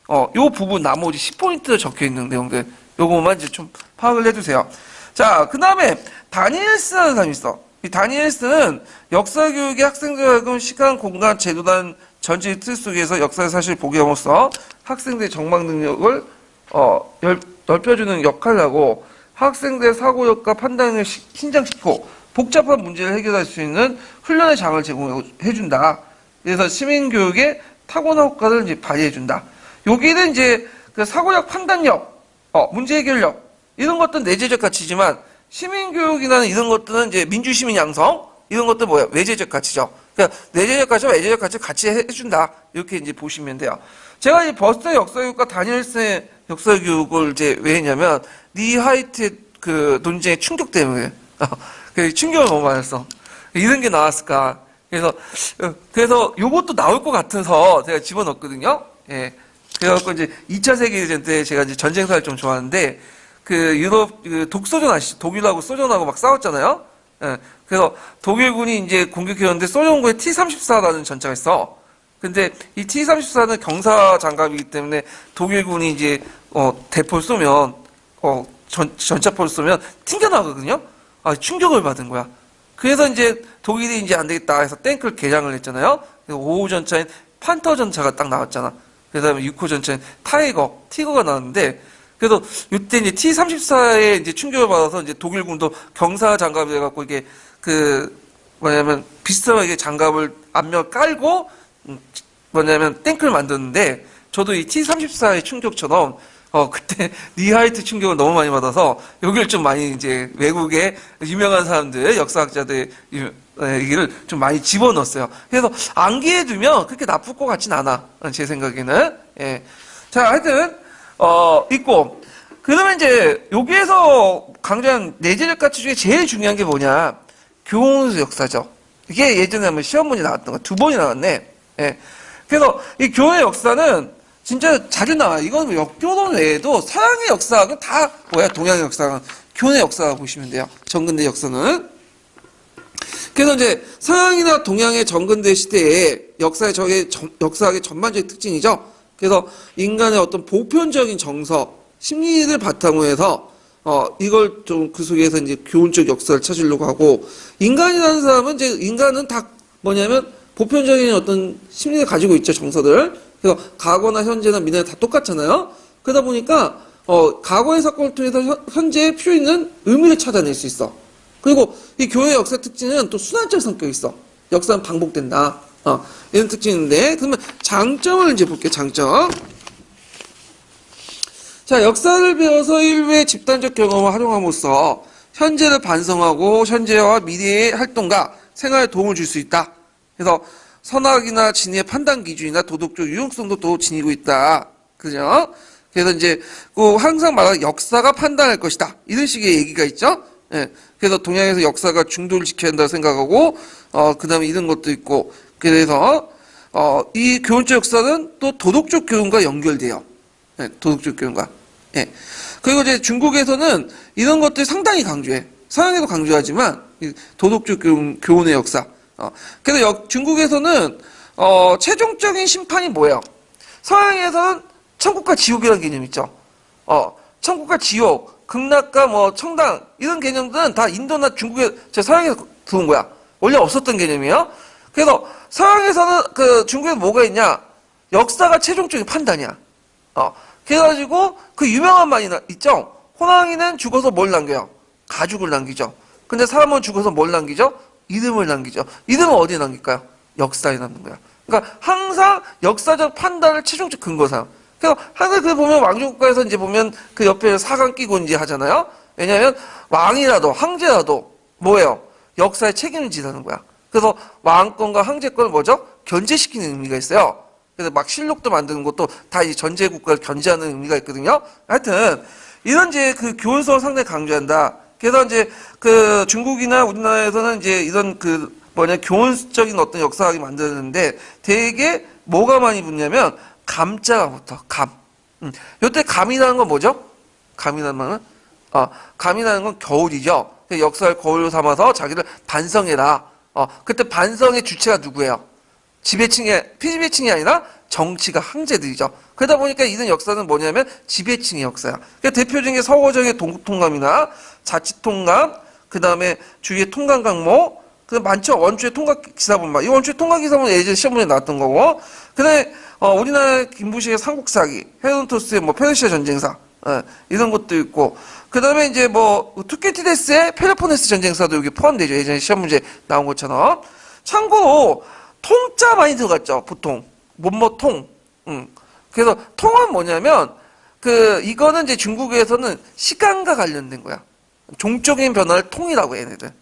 요 부분 나머지 10포인트 적혀 있는 내용들, 요거만 이제 좀 파악을 해주세요. 자, 그 다음에 다니엘스라는 사람이 있어. 이 다니엘스는 역사교육의 학생들과 하여금 시간, 공간, 제도단 전체의 틀 속에서 역사의 사실을 보게 함으로써 학생들의 정막 능력을 넓혀주는 역할을 하고 학생들의 사고력과 판단을 신장시키고 복잡한 문제를 해결할 수 있는 훈련의 장을 제공해준다. 그래서 시민교육의 타고난 효과를 이제 발휘해준다. 여기는 이제 그 사고력, 판단력, 문제 해결력, 이런 것들은 내재적 가치지만, 시민교육이나 이런 것들은 이제 민주시민 양성, 이런 것들 뭐야? 외재적 가치죠. 그러니까 내재적 가치와 외재적 가치를 같이 해준다. 이렇게 이제 보시면 돼요. 제가 이 버스턴 역사교육과 다니엘슨의 역사교육을 이제 왜 했냐면, 리 하이트의 그 논쟁의 충격 때문에. 충격을 너무 많았어. 이런 게 나왔을까. 그래서 요것도 나올 것 같아서 제가 집어넣었거든요. 예. 그래갖고 이제 2차 세계대전 때 제가 이제 전쟁사를 좀 좋아하는데, 그 유럽, 그 독소전 아시죠? 독일하고 소련하고 막 싸웠잖아요? 예. 그래서 독일군이 이제 공격했는데 소련군에 T-34라는 전차가 있어. 근데 이 T-34는 경사 장갑이기 때문에 독일군이 이제, 대포를 쏘면, 전차포를 쏘면 튕겨나가거든요? 충격을 받은 거야. 그래서 이제 독일이 이제 안 되겠다 해서 탱크를 개량을 했잖아요? 5호 전차인 판터 전차가 딱 나왔잖아. 그 다음에 6호 전차인 티거가 나왔는데, 그래서 이때 이제 T-34에 이제 충격을 받아서 이제 독일군도 경사 장갑을 해갖고 이게 비슷하게 장갑을 앞면 깔고, 탱크를 만드는데, 저도 이 T-34의 충격처럼, 그때 리하이트 충격을 너무 많이 받아서 여기를 좀 많이 이제 외국의 유명한 사람들, 역사학자들 얘기를 좀 많이 집어넣었어요. 그래서 암기해 두면 그렇게 나쁠 것 같진 않아. 제 생각에는. 예. 자, 하여튼, 있고. 그러면 이제 여기에서 강조한 내재적 가치 중에 제일 중요한 게 뭐냐. 교훈 역사죠. 이게 예전에 한번 시험 문제 나왔던 거 2번이 나왔네. 예. 그래서 이 교훈의 역사는 진짜 자주 나와요. 이건 역교론 외에도 서양의 역사학은 다 뭐야? 동양의 역사학은 교훈의 역사학 보시면 돼요. 정근대 역사는. 그래서 이제 서양이나 동양의 정근대 시대의 역사학의 전반적인 특징이죠. 그래서 인간의 어떤 보편적인 정서, 심리를 바탕으로 해서 이걸 좀 그 속에서 이제 교훈적 역사를 찾으려고 하고, 인간이라는 사람은 이제 인간은 다 뭐냐면 보편적인 어떤 심리를 가지고 있죠, 정서들. 그래서 과거나 현재나 미래나 다 똑같잖아요. 그러다 보니까 과거의 사건을 통해서 현재에 필요 있는 의미를 찾아낼 수 있어. 그리고 이 교회의 역사 특징은 또 순환적 성격이 있어. 역사는 반복된다. 이런 특징이 있는데, 그러면 장점을 이제 볼게요. 장점. 자, 역사를 배워서 인류의 집단적 경험을 활용함으로써 현재를 반성하고 현재와 미래의 활동과 생활에 도움을 줄 수 있다. 그래서 선악이나 진의의 판단 기준이나 도덕적 유용성도 또 지니고 있다. 그죠? 그래서 이제 항상 말하는 역사가 판단할 것이다. 이런 식의 얘기가 있죠. 예. 그래서 동양에서 역사가 중도를 지켜야 한다고 생각하고 그다음에 이런 것도 있고 그래서 이 교훈적 역사는 또 도덕적 교훈과 연결돼요. 예, 도덕적 교훈과. 예. 그리고 이제 중국에서는 이런 것들 상당히 강조해. 서양에도 강조하지만 도덕적 교훈의 역사. 그래서 중국에서는 최종적인 심판이 뭐예요? 서양에서는 천국과 지옥이라는 개념 있죠. 천국과 지옥, 극락과 뭐 청당 이런 개념들은 다 인도나 중국에 서양에서 들어온 거야. 원래 없었던 개념이에요. 그래서 서양에서는 중국에 뭐가 있냐? 역사가 최종적인 판단이야. 그래가지고 그 유명한 말이 있죠. 호랑이는 죽어서 뭘 남겨요? 가죽을 남기죠. 근데 사람은 죽어서 뭘 남기죠? 이름을 남기죠. 이름은 어디에 남길까요? 역사에 남는 거야. 그러니까 항상 역사적 판단을 최종적 근거상. 그래서 항상 보면 왕조국가에서 이제 보면 그 옆에 사관 끼고 이제 하잖아요. 왜냐하면 왕이라도 황제라도 뭐예요? 역사에 책임을 지라는 거야. 그래서 왕권과 황제권을 뭐죠? 견제시키는 의미가 있어요. 그래서 막 실록도 만드는 것도 다 이 전제 국가를 견제하는 의미가 있거든요. 하여튼 이런 이제 그 교훈성을 상당히 강조한다. 그래서 이제 그 중국이나 우리나라에서는 이제 이런 교훈적인 어떤 역사학이 만드는데 되게 뭐가 많이 붙냐면 감자가 붙어. 감. 요때 감이라는 건 뭐죠? 감이라는 건 겨울이죠. 역사를 거울로 삼아서 자기를 반성해라. 그때 반성의 주체가 누구예요? 피지배층이 아니라 정치가 황제들이죠. 그러다 보니까 이런 역사는 뭐냐면 지배층의 역사야. 그러니까 대표적인 게 서거정의 동국통감이나 자치통감, 그 다음에 주위의 통감강모, 그 많죠. 원주의 통각기사본만. 이 원주의 통각기사본은 예전에 시험문에 나왔던 거고, 그 다음에 우리나라 김부식의 삼국사기, 헤로도토스의 페르시아 전쟁사, 이런 것도 있고, 그 다음에 이제 투키디데스의 펠로폰네스 전쟁사도 여기 포함되죠. 예전에 시험 문제 나온 것처럼. 참고로 통자 많이 들어갔죠. 보통 통. 그래서 통은 뭐냐면 이거는 이제 중국에서는 시간과 관련된 거야. 종적인 변화를 통이라고 해, 얘네들.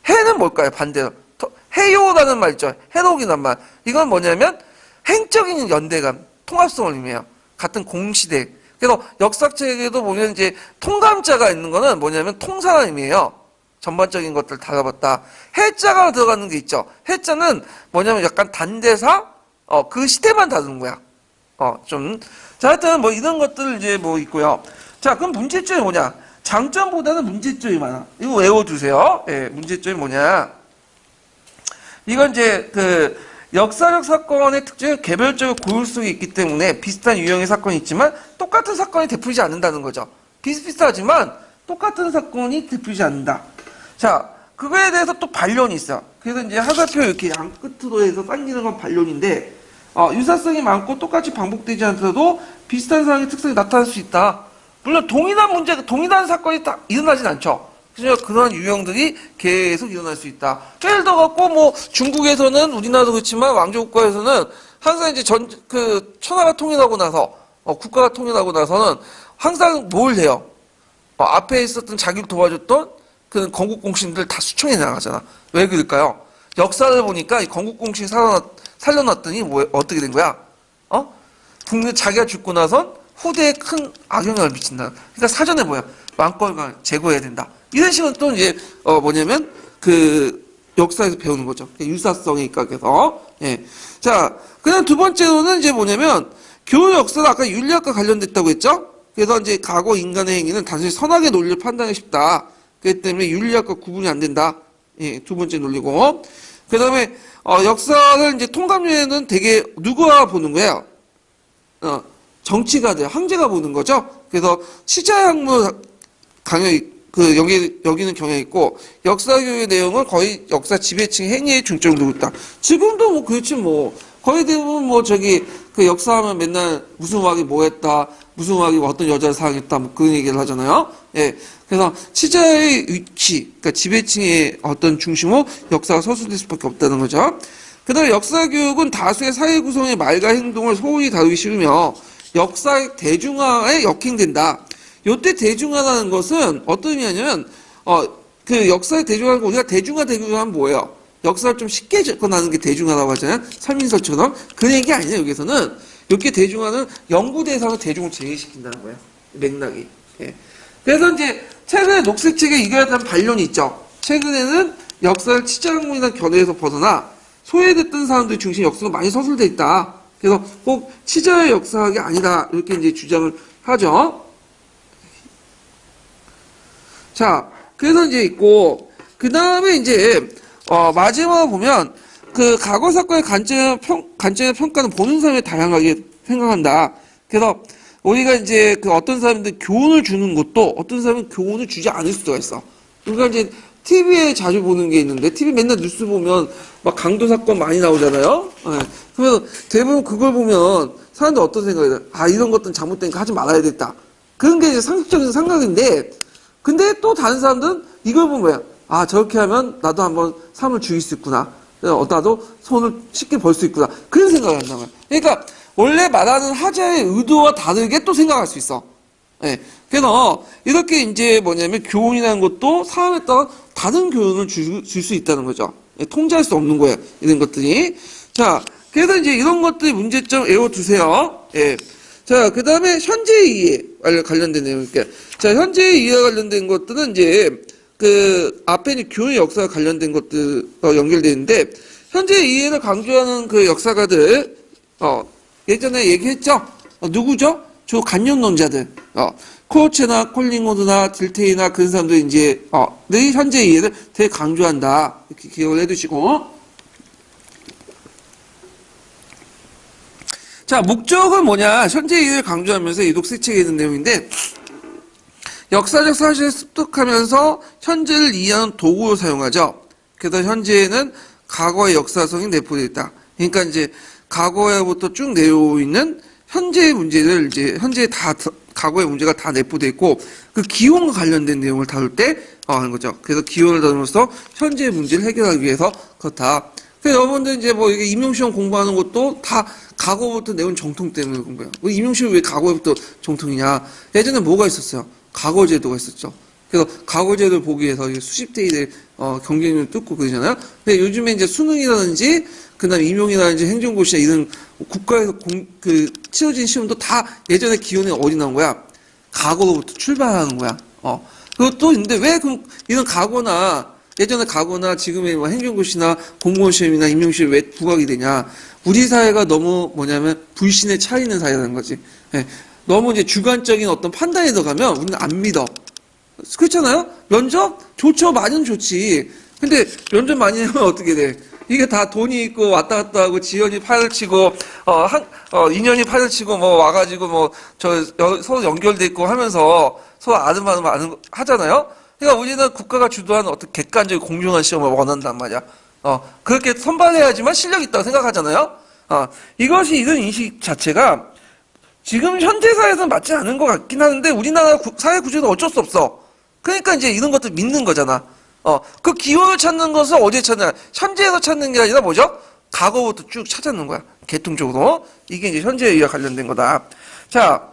해는 뭘까요? 반대로 해요라는 말 있죠. 해록이란 말. 이건 뭐냐면 행적인 연대감, 통합성을 의미해요. 같은 공시대. 그래서 역사책에도 보면 이제 통감자가 있는 거는 뭐냐면 통사라는 의미예요. 전반적인 것들을 다뤄봤다. 해자가 들어가는 게 있죠. 해자는 뭐냐면 약간 단대사, 그 시대만 다루는 거야. 자, 하여튼 이런 것들 이제 있고요. 자, 그럼 문제점이 뭐냐? 장점보다는 문제점이 많아. 이거 외워두세요. 예, 문제점이 뭐냐? 이건 이제 역사적 사건의 특징은 개별적으로 고유성이 있기 때문에 비슷한 유형의 사건이 있지만 똑같은 사건이 되풀이지 않는다는 거죠. 비슷비슷하지만 똑같은 사건이 되풀이지 않는다. 자, 그거에 대해서 또 반론이 있어. 그래서 이제 하사표 이렇게 양 끝으로 해서 당기는 건 반론인데, 유사성이 많고 똑같이 반복되지 않더라도 비슷한 상황의 특성이 나타날 수 있다. 물론 동일한 사건이 딱 일어나진 않죠. 그래서 그런 유형들이 계속 일어날 수 있다. 예를 들어갖고 중국에서는 우리나라도 그렇지만 왕조국가에서는 항상 이제 천하가 통일하고 나서 국가가 통일하고 나서는 항상 뭘 해요? 앞에 있었던 자기를 도와줬던 그 건국공신들 다 수청해 나가잖아. 왜 그럴까요? 역사를 보니까 이 건국공신 살려놨더니 어떻게 된 거야? 국내 자기가 죽고 나선 후대에 큰 악영향을 미친다. 그러니까 사전에 왕권을 제거해야 된다. 이런 식으로 또 이제 뭐냐면 역사에서 배우는 거죠. 유사성에 입각해서. 예. 자, 그다음 두 번째로는 이제 뭐냐면 교훈 역사는 아까 윤리학과 관련됐다고 했죠. 그래서 이제 과거 인간의 행위는 단순히 선악의 논리를 판단하기 쉽다. 그렇기 때문에 윤리학과 구분이 안 된다. 예, 두 번째 논리고. 그 다음에, 역사를 이제 통감류에는 되게 누구가 보는 거예요? 정치가들, 황제가 보는 거죠? 그래서 시자학문 여기는 경향이 있고, 역사교육의 내용은 거의 역사 지배층 행위에 중점을 두고 있다. 지금도 그렇지 거의 대부분 역사하면 맨날 무슨 왕이 뭐 했다, 무슨 왕이 어떤 여자를 사랑했다, 그런 얘기를 하잖아요. 예. 그래서 시자의 위치, 그러니까 지배층의 어떤 중심으로 역사가 서술될 수밖에 없다는 거죠. 그 다음에 역사교육은 다수의 사회 구성의 말과 행동을 소홀히 다루기 싫으며 역사 대중화에 역행된다. 요때 대중화라는 것은 어떤 의미냐면 그 역사의 대중화가 우리가 대중화하면 뭐예요? 역사를 좀 쉽게 접근하는 게 대중화라고 하잖아요. 설민설처럼. 그 얘기 아니에요, 여기서는. 이렇게 대중화는 연구 대상을 대중을 제외시킨다는 거예요. 맥락이. 예. 그래서 이제 최근에 녹색책에 이거에 대한 반론이 있죠. 최근에는 역사를 치자학문이나 견해에서 벗어나 소외됐던 사람들 중심 역사가 많이 서술돼 있다. 그래서 꼭 치자의 역사학이 아니다. 이렇게 이제 주장을 하죠. 자, 그래서 이제 있고, 그 다음에 이제, 마지막으로 보면, 그 과거 사건의 관점의 평가는 보는 사람이 다양하게 생각한다. 그래서 우리가 이제 그 어떤 사람들 교훈을 주는 것도 어떤 사람은 교훈을 주지 않을 수가 있어. 그러니까 이제 TV에 자주 보는 게 있는데, TV 맨날 뉴스 보면 막 강도 사건 많이 나오잖아요? 네. 그러면 대부분 그걸 보면 사람들 어떤 생각이 들어요? 아, 이런 것들은 잘못된 거 하지 말아야겠다. 그런 게 이제 상식적인 생각인데, 근데 또 다른 사람들은 이걸 보면 뭐야? 아, 저렇게 하면 나도 한번 삶을 죽일 수 있구나. 나도 손을 쉽게 벌 수 있구나. 그런 생각을 한단 말이야. 그러니까 원래 말하는 하자의 의도와 다르게 또 생각할 수 있어. 예. 그래서 이렇게 이제 뭐냐면 교훈이라는 것도 사람에 따라 다른 교훈을 줄 수 있다는 거죠. 예, 통제할 수 없는 거예요. 이런 것들이. 자, 그래서 이제 이런 것들이 문제점 외워두세요. 예. 자, 그 다음에 현재 이해 관련된 내용일게요. 자, 현재 이해와 관련된 것들은 이제 그 앞에 이제 교훈 역사와 관련된 것들 연결되어 있는데 현재 이해를 강조하는 그 역사가들 예전에 얘기했죠. 누구죠? 주 간념론자들. 코어체나 콜링우드나 딜테이나 그런 사람들 이제 늘 현재 이해를 되게 강조한다. 이렇게 기억을 해두시고. 자, 목적은 뭐냐? 현재 이해를 강조하면서 이 녹색책에 있는 내용인데 역사적 사실을 습득하면서 현재를 이해하는 도구로 사용하죠. 그래서 현재에는 과거의 역사성이 내포되어 있다. 그러니까 이제 과거에부터 쭉 내려오고 있는 현재의 문제를 이제 현재에 다 과거의 문제가 다 내포되어 있고 그 기원과 관련된 내용을 다룰 때 하는 거죠. 그래서 기원을 다루면서 현재의 문제를 해결하기 위해서 그렇다. 그래서 여러분들 이제 뭐 이게 임용시험 공부하는 것도 다 과거부터 내온 정통 때문에 공부해요. 임용시험 왜 과거부터 정통이냐? 예전에 뭐가 있었어요? 과거제도가 있었죠. 그래서 과거제도를 보기 위해서 수십 대 1의 경쟁률을 뚫고 그러잖아요. 근데 요즘에 이제 수능이라든지 그다음에 임용이라든지 행정고시나 이런 국가에서 치러진 시험도 다 예전에 기원이 어디 나온 거야? 과거로부터 출발하는 거야. 그것도 있는데 왜 이런 과거나 예전에 과거나 지금의 뭐 행정고시나 공무원 시험이나 임용시험이 왜 부각이 되냐? 우리 사회가 너무 뭐냐면 불신에 차이는 사회라는 거지. 예. 너무 이제 주관적인 어떤 판단에 들어가면 우리는 안 믿어. 그렇잖아요? 면접? 좋죠. 많이는 좋지. 근데 면접 많이 하면 어떻게 돼? 이게 다 돈이 있고 왔다 갔다 하고 지연이 팔을 치고 인연이 팔을 치고 뭐 와가지고 뭐 서로 연결돼 있고 하면서 서로 아는 하잖아요. 그러니까 우리는 국가가 주도하는 어떤 객관적인 공정한 시험을 원한단 말이야. 그렇게 선발해야지만 실력이 있다고 생각하잖아요. 이것이 이런 인식 자체가 지금 현대 사회에서는 맞지 않은 것 같긴 하는데 우리나라 사회 구조는 어쩔 수 없어. 그러니까 이제 이런 것들 믿는 거잖아. 그 기원을 찾는 것을 어디에 찾냐? 현재에서 찾는 게 아니라 뭐죠? 과거부터 쭉 찾아는 거야. 계통적으로. 이게 이제 현재와 관련된 거다. 자,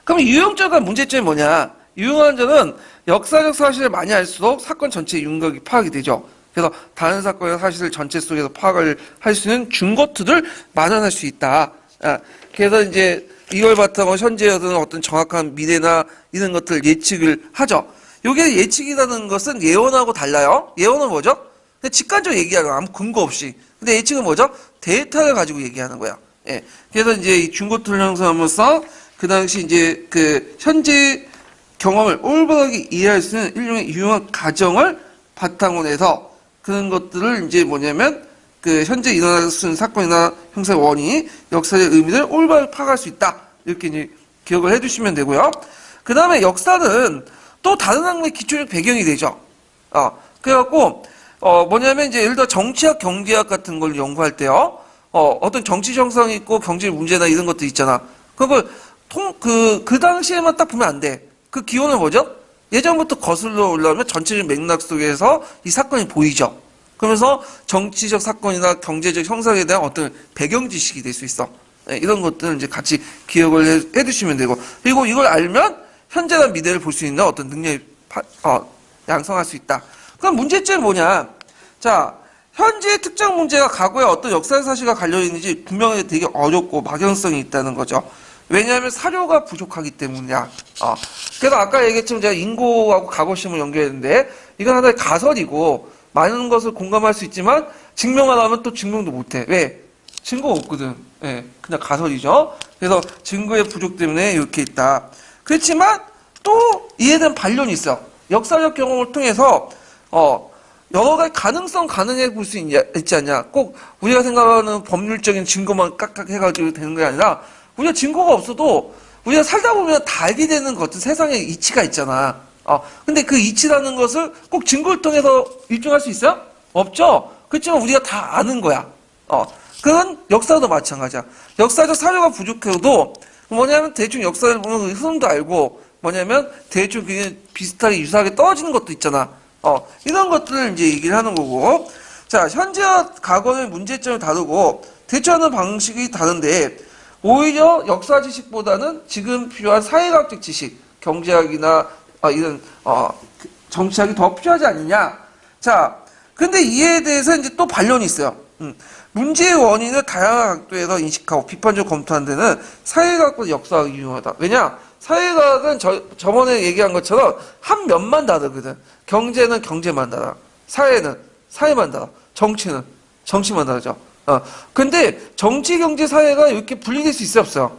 그럼 유형적인 문제점이 뭐냐? 유형환자는 역사적 사실을 많이 알수록 사건 전체의 윤곽이 파악이 되죠. 그래서 다른 사건의 사실을 전체 속에서 파악을 할 수 있는 증거들을 마련할 수 있다. 그래서 이제 이걸 바탕으로 현재에서는 어떤 정확한 미래나 이런 것들 예측을 하죠. 요게 예측이라는 것은 예언하고 달라요. 예언은 뭐죠? 직관적으로 얘기하는 거, 아무 근거 없이. 근데 예측은 뭐죠? 데이터를 가지고 얘기하는 거야. 예. 그래서 이제 이 중고틀 형성하면서 그 당시 이제 그 현재 경험을 올바르게 이해할 수 있는 일종의 유용한 가정을 바탕으로 해서 그런 것들을 이제 뭐냐면 그 현재 일어나는 사건이나 형사의 원인이 역사의 의미를 올바르게 파악할 수 있다. 이렇게 이제 기억을 해두시면 되고요. 그 다음에 역사는 또 다른 학문의 기초적 배경이 되죠. 그래갖고 뭐냐면 이제 예를 들어 정치학, 경제학 같은 걸 연구할 때요. 어떤 정치 정상이 있고 경제 문제나 이런 것도 있잖아. 그걸 그 당시에만 딱 보면 안 돼. 그 기원은 뭐죠? 예전부터 거슬러 올라오면 전체적인 맥락 속에서 이 사건이 보이죠. 그러면서 정치적 사건이나 경제적 형상에 대한 어떤 배경 지식이 될 수 있어. 네, 이런 것들을 이제 같이 기억을 해두시면 되고, 그리고 이걸 알면 현재나 미래를 볼 수 있는 어떤 능력이 양성할 수 있다. 그럼 문제점이 뭐냐? 자, 현재 특정 문제가 과거에 어떤 역사 사실과 관련이 있는지 분명히 되게 어렵고 막연성이 있다는 거죠. 왜냐하면 사료가 부족하기 때문이야. 그래서 아까 얘기했지만 제가 인고하고 과거심을 연결했는데 이건 하나의 가설이고 많은 것을 공감할 수 있지만 증명하려면 또 증명도 못해. 왜? 증거가 없거든. 예, 그냥 가설이죠. 그래서 증거의 부족 때문에 이렇게 있다. 그렇지만 또 이에 대한 반론이 있어. 역사적 경험을 통해서 여러 가지 가능성 가능해 볼 수 있지 않냐. 꼭 우리가 생각하는 법률적인 증거만 깍깍 해가지고 되는 게 아니라 우리가 증거가 없어도 우리가 살다 보면 다 알게 되는 것 같은 세상의 이치가 있잖아. 근데 그 이치라는 것을 꼭 증거를 통해서 입증할 수 있어요? 없죠? 그렇지만 우리가 다 아는 거야. 그건 역사도 마찬가지야. 역사적 사료가 부족해도 뭐냐면 대충 역사를 보면 그 흐름도 알고 뭐냐면 대충 그게 비슷하게 유사하게 떨어지는 것도 있잖아. 이런 것들을 이제 얘기를 하는 거고. 자, 현재와 과거의 문제점을 다루고 대처하는 방식이 다른데 오히려 역사 지식보다는 지금 필요한 사회과학적 지식, 경제학이나 이런 정치학이 더 필요하지 않느냐. 자, 근데 이에 대해서 이제 또 반론이 있어요. 문제의 원인을 다양한 각도에서 인식하고 비판적으로 검토하는 데는 사회과학보다 역사학이 유용하다. 왜냐? 사회과학은 저번에 얘기한 것처럼 한 면만 다르거든. 경제는 경제만 다르, 사회는 사회만 다르, 정치는 정치만 다르죠. 근데 정치, 경제, 사회가 이렇게 분리될 수 있어요, 없어요?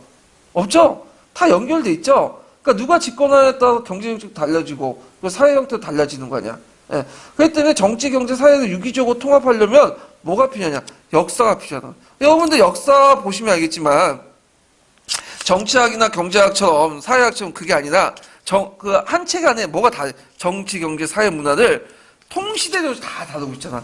없죠? 다 연결돼 있죠? 그러니까 누가 집권하냐에 따라서 경제 정책도 달라지고 사회 형태도 달라지는 거 아니야? 예. 그렇기 때문에 정치, 경제, 사회를 유기적으로 통합하려면 뭐가 필요하냐? 역사가 필요하다. 여러분들 역사 보시면 알겠지만 정치학이나 경제학처럼 사회학처럼 그게 아니라 그 한 책 안에 뭐가 다 정치, 경제, 사회, 문화를 통시대로 다 다루고 있잖아.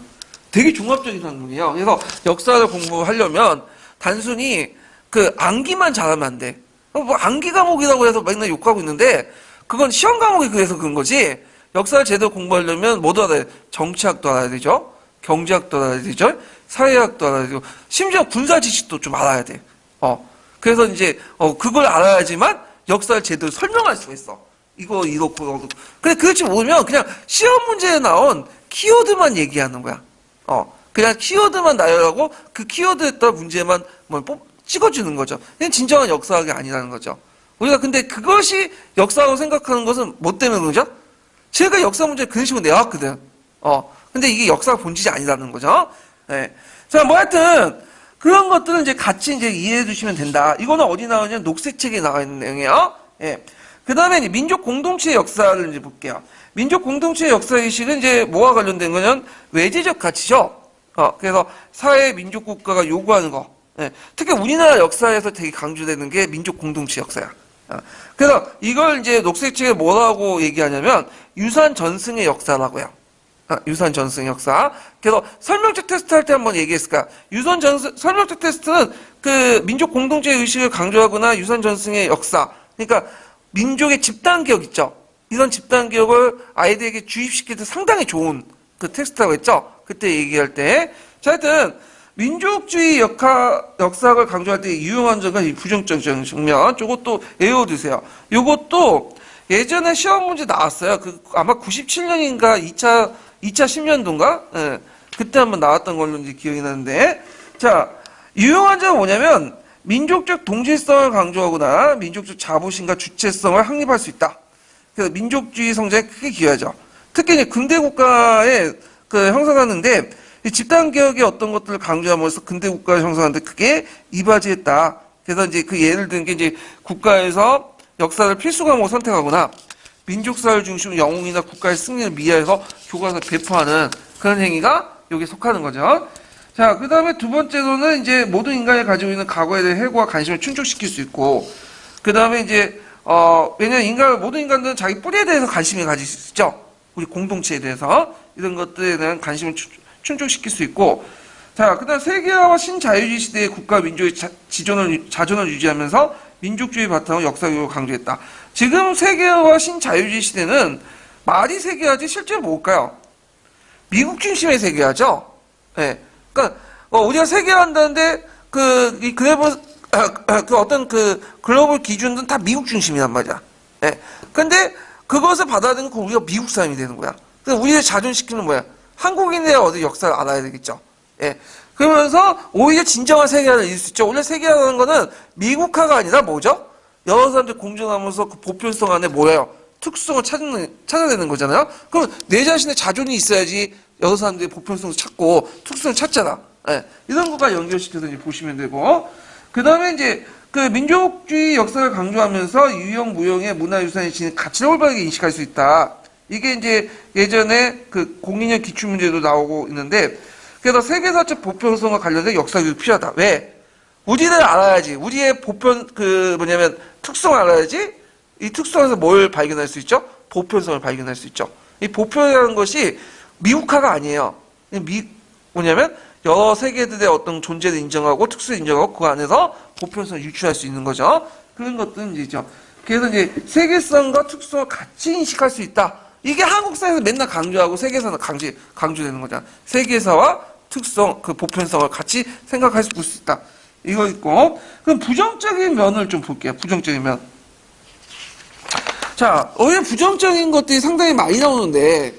되게 종합적인 학문이에요. 그래서 역사를 공부하려면 단순히 그 암기만 잘하면 안 돼. 뭐 암기 과목이라고 해서 맨날 욕하고 있는데 그건 시험 과목이 그래서 그런 거지. 역사를 제대로 공부하려면 뭐도 알아야 돼. 정치학도 알아야 되죠. 경제학도 알아야 되죠. 사회학도 알아야 되고 심지어 군사 지식도 좀 알아야 돼. 그래서 이제 그걸 알아야지만 역사를 제대로 설명할 수가 있어. 이거 이렇고 근데 그렇지 모르면 그냥 시험 문제에 나온 키워드만 얘기하는 거야. 그냥 키워드만 나열하고 그 키워드에 따라 문제만 찍어주는 거죠. 그냥 진정한 역사학이 아니라는 거죠. 우리가 근데 그것이 역사라고 생각하는 것은 뭐 때문에 그러죠? 제가 역사 문제 그런 식으로 내왔거든. 근데 이게 역사가 본질이 아니라는 거죠. 네. 자, 뭐 하여튼 그런 것들은 이제 같이 이제 이해해 주시면 된다. 이거는 어디 나오냐면 녹색책에 나와 있는 내용이에요. 예. 그 다음에 민족 공동체의 역사를 이제 볼게요. 민족 공동체의 역사의식은 이제 뭐와 관련된 거냐면 외제적 가치죠. 그래서 사회 민족 국가가 요구하는 거. 예. 특히 우리나라 역사에서 되게 강조되는 게 민족 공동체 역사야. 그래서 이걸 이제 녹색책에 뭐라고 얘기하냐면 유산 전승의 역사라고요. 유산 전승의 역사. 그래서 설명적 테스트 할 때 한번 얘기했을까? 유산 전승, 설명적 테스트는 그 민족 공동체 의식을 강조하거나 유산 전승의 역사. 그러니까 민족의 집단 기억 있죠? 이런 집단 기억을 아이들에게 주입시킬 때 상당히 좋은 그 테스트라고 했죠? 그때 얘기할 때. 자, 하여튼, 민족주의 역사학을 강조할 때 유용한 점과 이 부정적인 측면. 저것도 외워두세요. 요것도 예전에 시험 문제 나왔어요. 아마 97년인가 2차 10년도인가? 예, 그때 한번 나왔던 걸로 이제 기억이 나는데. 자, 유용한 점은 뭐냐면, 민족적 동질성을 강조하거나 민족적 자부심과 주체성을 확립할 수 있다. 그래서 민족주의 성장에 크게 기여하죠. 특히 이제 근대 국가에 형성하는데 집단 개혁의 어떤 것들을 강조하면서 근대 국가를 형성하는데 크게 이바지했다. 그래서 이제 그 예를 든 게 이제 국가에서 역사를 필수 과목으로 선택하거나 민족사를 중심으로 영웅이나 국가의 승리를 미화해서 교과서에 배포하는 그런 행위가 여기에 속하는 거죠. 자, 그 다음에 두 번째로는 이제 모든 인간이 가지고 있는 과거에 대한 해고와 관심을 충족시킬 수 있고, 그 다음에 이제, 왜냐면 모든 인간들은 자기 뿌리에 대해서 관심을 가질 수 있죠. 우리 공동체에 대해서. 이런 것들에 대한 관심을 충족시킬 수 있고, 자, 그 다음 세계화와 신자유주의 시대의 국가 민족의 자존을 유지하면서 민족주의 바탕으로 역사교육을 강조했다. 지금 세계화와 신자유주의 시대는 말이 세계화지 실제로 뭘까요? 미국 중심의 세계화죠. 네. 그러니까 우리가 세계화한다는데 어떤 글로벌 기준은 다 미국 중심이란 말이야. 예. 근데 그것을 받아들이는 건 우리가 미국 사람이 되는 거야. 근데 우리를 자존시키는 뭐야? 한국인의 어디 역사를 알아야 되겠죠. 예. 그러면서 오히려 진정한 세계화를 이룰 수 있죠. 원래 세계화라는 거는 미국화가 아니라 뭐죠? 여러 사람들이 공존하면서 그 보편성 안에 뭐예요? 특수성을 찾아내는 거잖아요. 그럼 내 자신의 자존이 있어야지 여러 사람들이 보편성을 찾고 특수성을 찾잖아. 예. 이런 것과 연결시켜서 이제 보시면 되고. 그 다음에 이제 그 민족주의 역사를 강조하면서 유형, 무형의 문화유산이 지닌 가치를 올바르게 인식할 수 있다. 이게 이제 예전에 그 02년 기출문제도 나오고 있는데, 그래서 세계사적 보편성과 관련된 역사교육이 필요하다. 왜? 우리를 알아야지. 우리의 특성을 알아야지. 이 특성에서 뭘 발견할 수 있죠? 보편성을 발견할 수 있죠. 이 보편이라는 것이 미국화가 아니에요. 뭐냐면 여러 세계들의 어떤 존재를 인정하고 특수를 인정하고 그 안에서 보편성을 유추할 수 있는 거죠. 그런 것들은 이제 있죠. 그래서 이제 세계성과 특성을 같이 인식할 수 있다. 이게 한국사에서 맨날 강조하고 세계사는 강조되는 거잖아. 세계사와 특성, 그 보편성을 같이 생각할 수 있다. 이거 있고. 그럼 부정적인 면을 좀 볼게요. 부정적인 면. 자, 오히려 부정적인 것들이 상당히 많이 나오는데,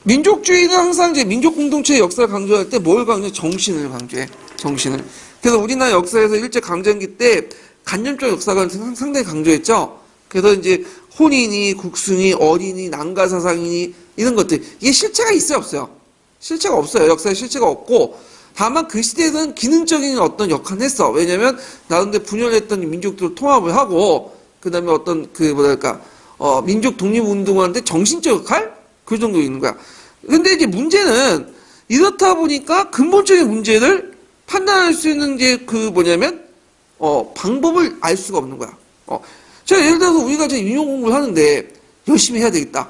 민족주의는 항상 이제 민족 공동체의 역사를 강조할 때 뭘 강조해? 정신을 강조해. 정신을. 그래서 우리나라 역사에서 일제 강점기 때 간접적 역사가 상당히 강조했죠. 그래서 이제 혼인이, 국순이, 어린이, 난가사상이니 이런 것들 이게 실체가 있어요, 없어요? 실체가 없어요. 역사에 실체가 없고 다만 그 시대에는 기능적인 어떤 역할을 했어. 왜냐면 나름대로 분열했던 민족들을 통합을 하고 그 다음에 어떤 민족 독립운동하는데 정신적 역할? 그 정도 있는 거야. 근데 이제 문제는 이렇다 보니까 근본적인 문제를 판단할 수 있는 게 방법을 알 수가 없는 거야. 제가 예를 들어서 우리가 이제 인용 공부를 하는데 열심히 해야 되겠다.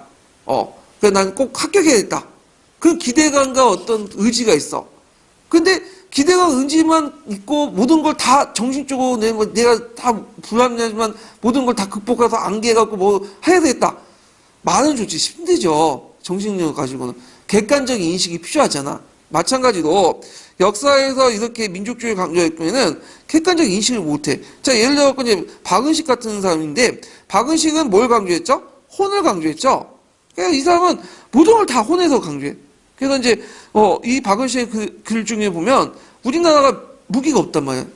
그래서 난 꼭 합격해야겠다. 그 기대감과 어떤 의지가 있어. 근데 기대감, 의지만 있고 모든 걸 다 정신적으로 내가 다 불합리하지만 모든 걸 다 극복해서 안개해갖고 뭐 해야 되겠다. 말은 좋지 힘들죠. 정신력 가지고는. 객관적인 인식이 필요하잖아. 마찬가지로 역사에서 이렇게 민족주의를 강조했으면은 객관적 인식을 못해. 자, 예를 들어 이제 박은식 같은 사람인데 박은식은 뭘 강조했죠? 혼을 강조했죠. 그러니까 이 사람은 모든 걸 다 혼에서 강조해. 그래서 이제 이 박은식의 그 글 중에 보면 우리나라가 무기가 없단 말이야.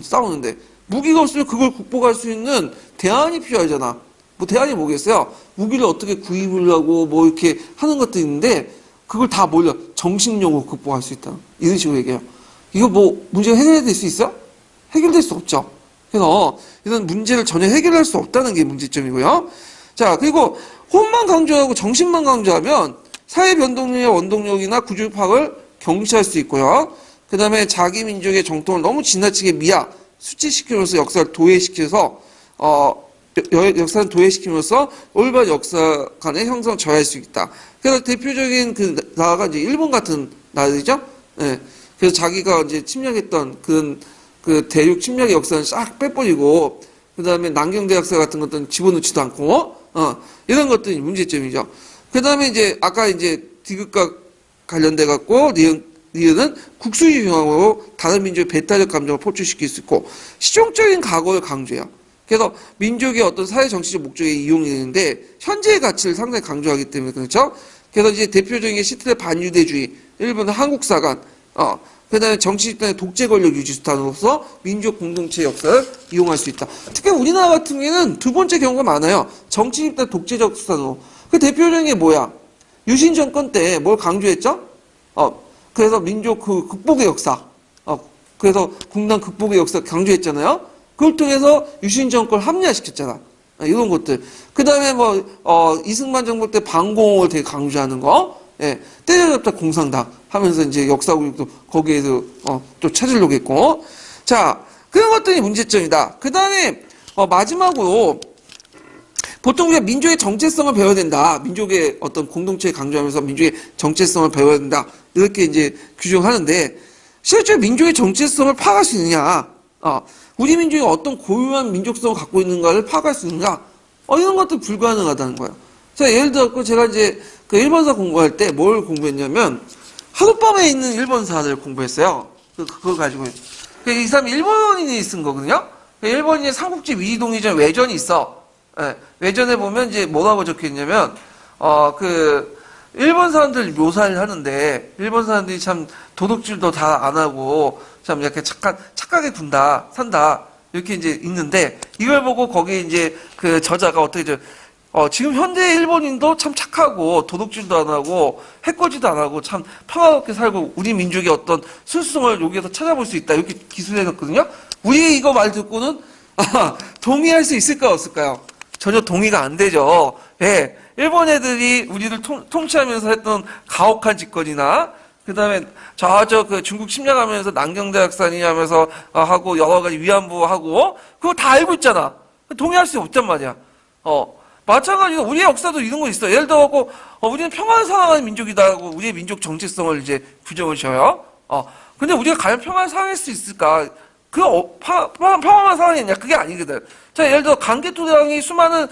싸우는데 무기가 없으면 그걸 극복할 수 있는 대안이 필요하잖아. 뭐 대안이 뭐겠어요? 무기를 어떻게 구입을 하고 뭐 이렇게 하는 것도 있는데 그걸 다 정신력으로 극복할 수 있다. 이런 식으로 얘기해요. 이거 뭐 문제가 해결될 수 있어? 해결될 수 없죠. 그래서 이런 문제를 전혀 해결할 수 없다는 게 문제점이고요. 자, 그리고 혼만 강조하고 정신만 강조하면 사회 변동력의 원동력이나 구조 파악을 경시할 수 있고요. 그 다음에 자기 민족의 정통을 너무 지나치게 수치시키면서 역사를 도외시켜서 역사를 도외시키면서 올바른 역사 간의 형성을 저해할 수 있다. 그래서 대표적인 그 나라가 이제 일본 같은 나라이죠. 예. 그래서 자기가 이제 침략했던 그 대륙 침략의 역사는 싹 빼버리고, 그 다음에 남경대학사 같은 것들은 집어넣지도 않고, 이런 것들이 문제점이죠. 그 다음에 이제 아까 이제 디귿과 관련돼갖고, 리은은 국수주의 경향으로 다른 민족의 배타적 감정을 포출시킬 수 있고, 실용적인 각오를 강조해요. 그래서 민족의 어떤 사회 정치적 목적에 이용이 되는데 현재의 가치를 상당히 강조하기 때문에 그렇죠. 그래서 이제 대표적인 게 시틀의 반유대주의, 일본의 한국사관, 그다음에 정치 집단의 독재 권력 유지 수단으로서 민족 공동체 역사를 이용할 수 있다. 특히 우리나라 같은 경우에는 두 번째 경우가 많아요. 정치 집단 독재적 수단으로. 그 대표적인 게 뭐야? 유신 정권 때 뭘 강조했죠? 그래서 민족 그 극복의 역사, 그래서 국난 극복의 역사 강조했잖아요. 그걸 통해서 유신 정권을 합리화시켰잖아. 이런 것들. 그 다음에 이승만 정부 때 반공을 되게 강조하는 거. 예. 때려잡다 공산당 하면서 이제 역사 교육도 거기에서 또 찾으려고 했고. 자, 그런 것들이 문제점이다. 그 다음에 마지막으로 보통 우리가 민족의 정체성을 배워야 된다. 민족의 어떤 공동체에 강조하면서 민족의 정체성을 배워야 된다. 이렇게 이제 규정하는데 실제 민족의 정체성을 파악할 수 있느냐. 우리 민족이 어떤 고유한 민족성을 갖고 있는가를 파악할 수 있는가? 이런 것도 불가능하다는 거예요. 자, 예를 들어, 제가 이제 그 일본사 공부할 때 뭘 공부했냐면, 하룻밤에 있는 일본사를 공부했어요. 그걸 가지고. 이 사람이 일본인이 쓴 거거든요? 일본인의 삼국지 위동이전 외전이 있어. 예, 외전에 보면 이제 뭐라고 적혀 있냐면, 일본 사람들 묘사를 하는데, 일본 사람들이 참 도둑질도 다 안 하고, 참 이렇게 착하게 산다. 이렇게 이제 있는데, 이걸 보고 거기에 이제 그 저자가 어떻게 지금 현대 일본인도 참 착하고, 도둑질도 안 하고, 해코지도 안 하고, 참 평화롭게 살고, 우리 민족의 어떤 순수성을 여기에서 찾아볼 수 있다. 이렇게 기술해놨거든요? 우리 이거 말 듣고는, 동의할 수 있을까, 없을까요? 전혀 동의가 안 되죠. 예. 일본 애들이 우리를 통치하면서 했던 가혹한 짓거리나, 그 다음에 그 중국 침략하면서 남경대학살이 하면서 하고 여러 가지 위안부 하고, 그거 다 알고 있잖아. 동의할 수 없단 말이야. 마찬가지로 우리의 역사도 이런 거 있어. 예를 들어, 우리는 평화를 사랑하는 민족이다 하고 우리의 민족 정체성을 이제 규정을 지어요. 근데 우리가 과연 평화를 사랑할 수 있을까? 평화만 사랑했냐? 그게 아니거든. 자, 예를 들어, 강개토대왕이 수많은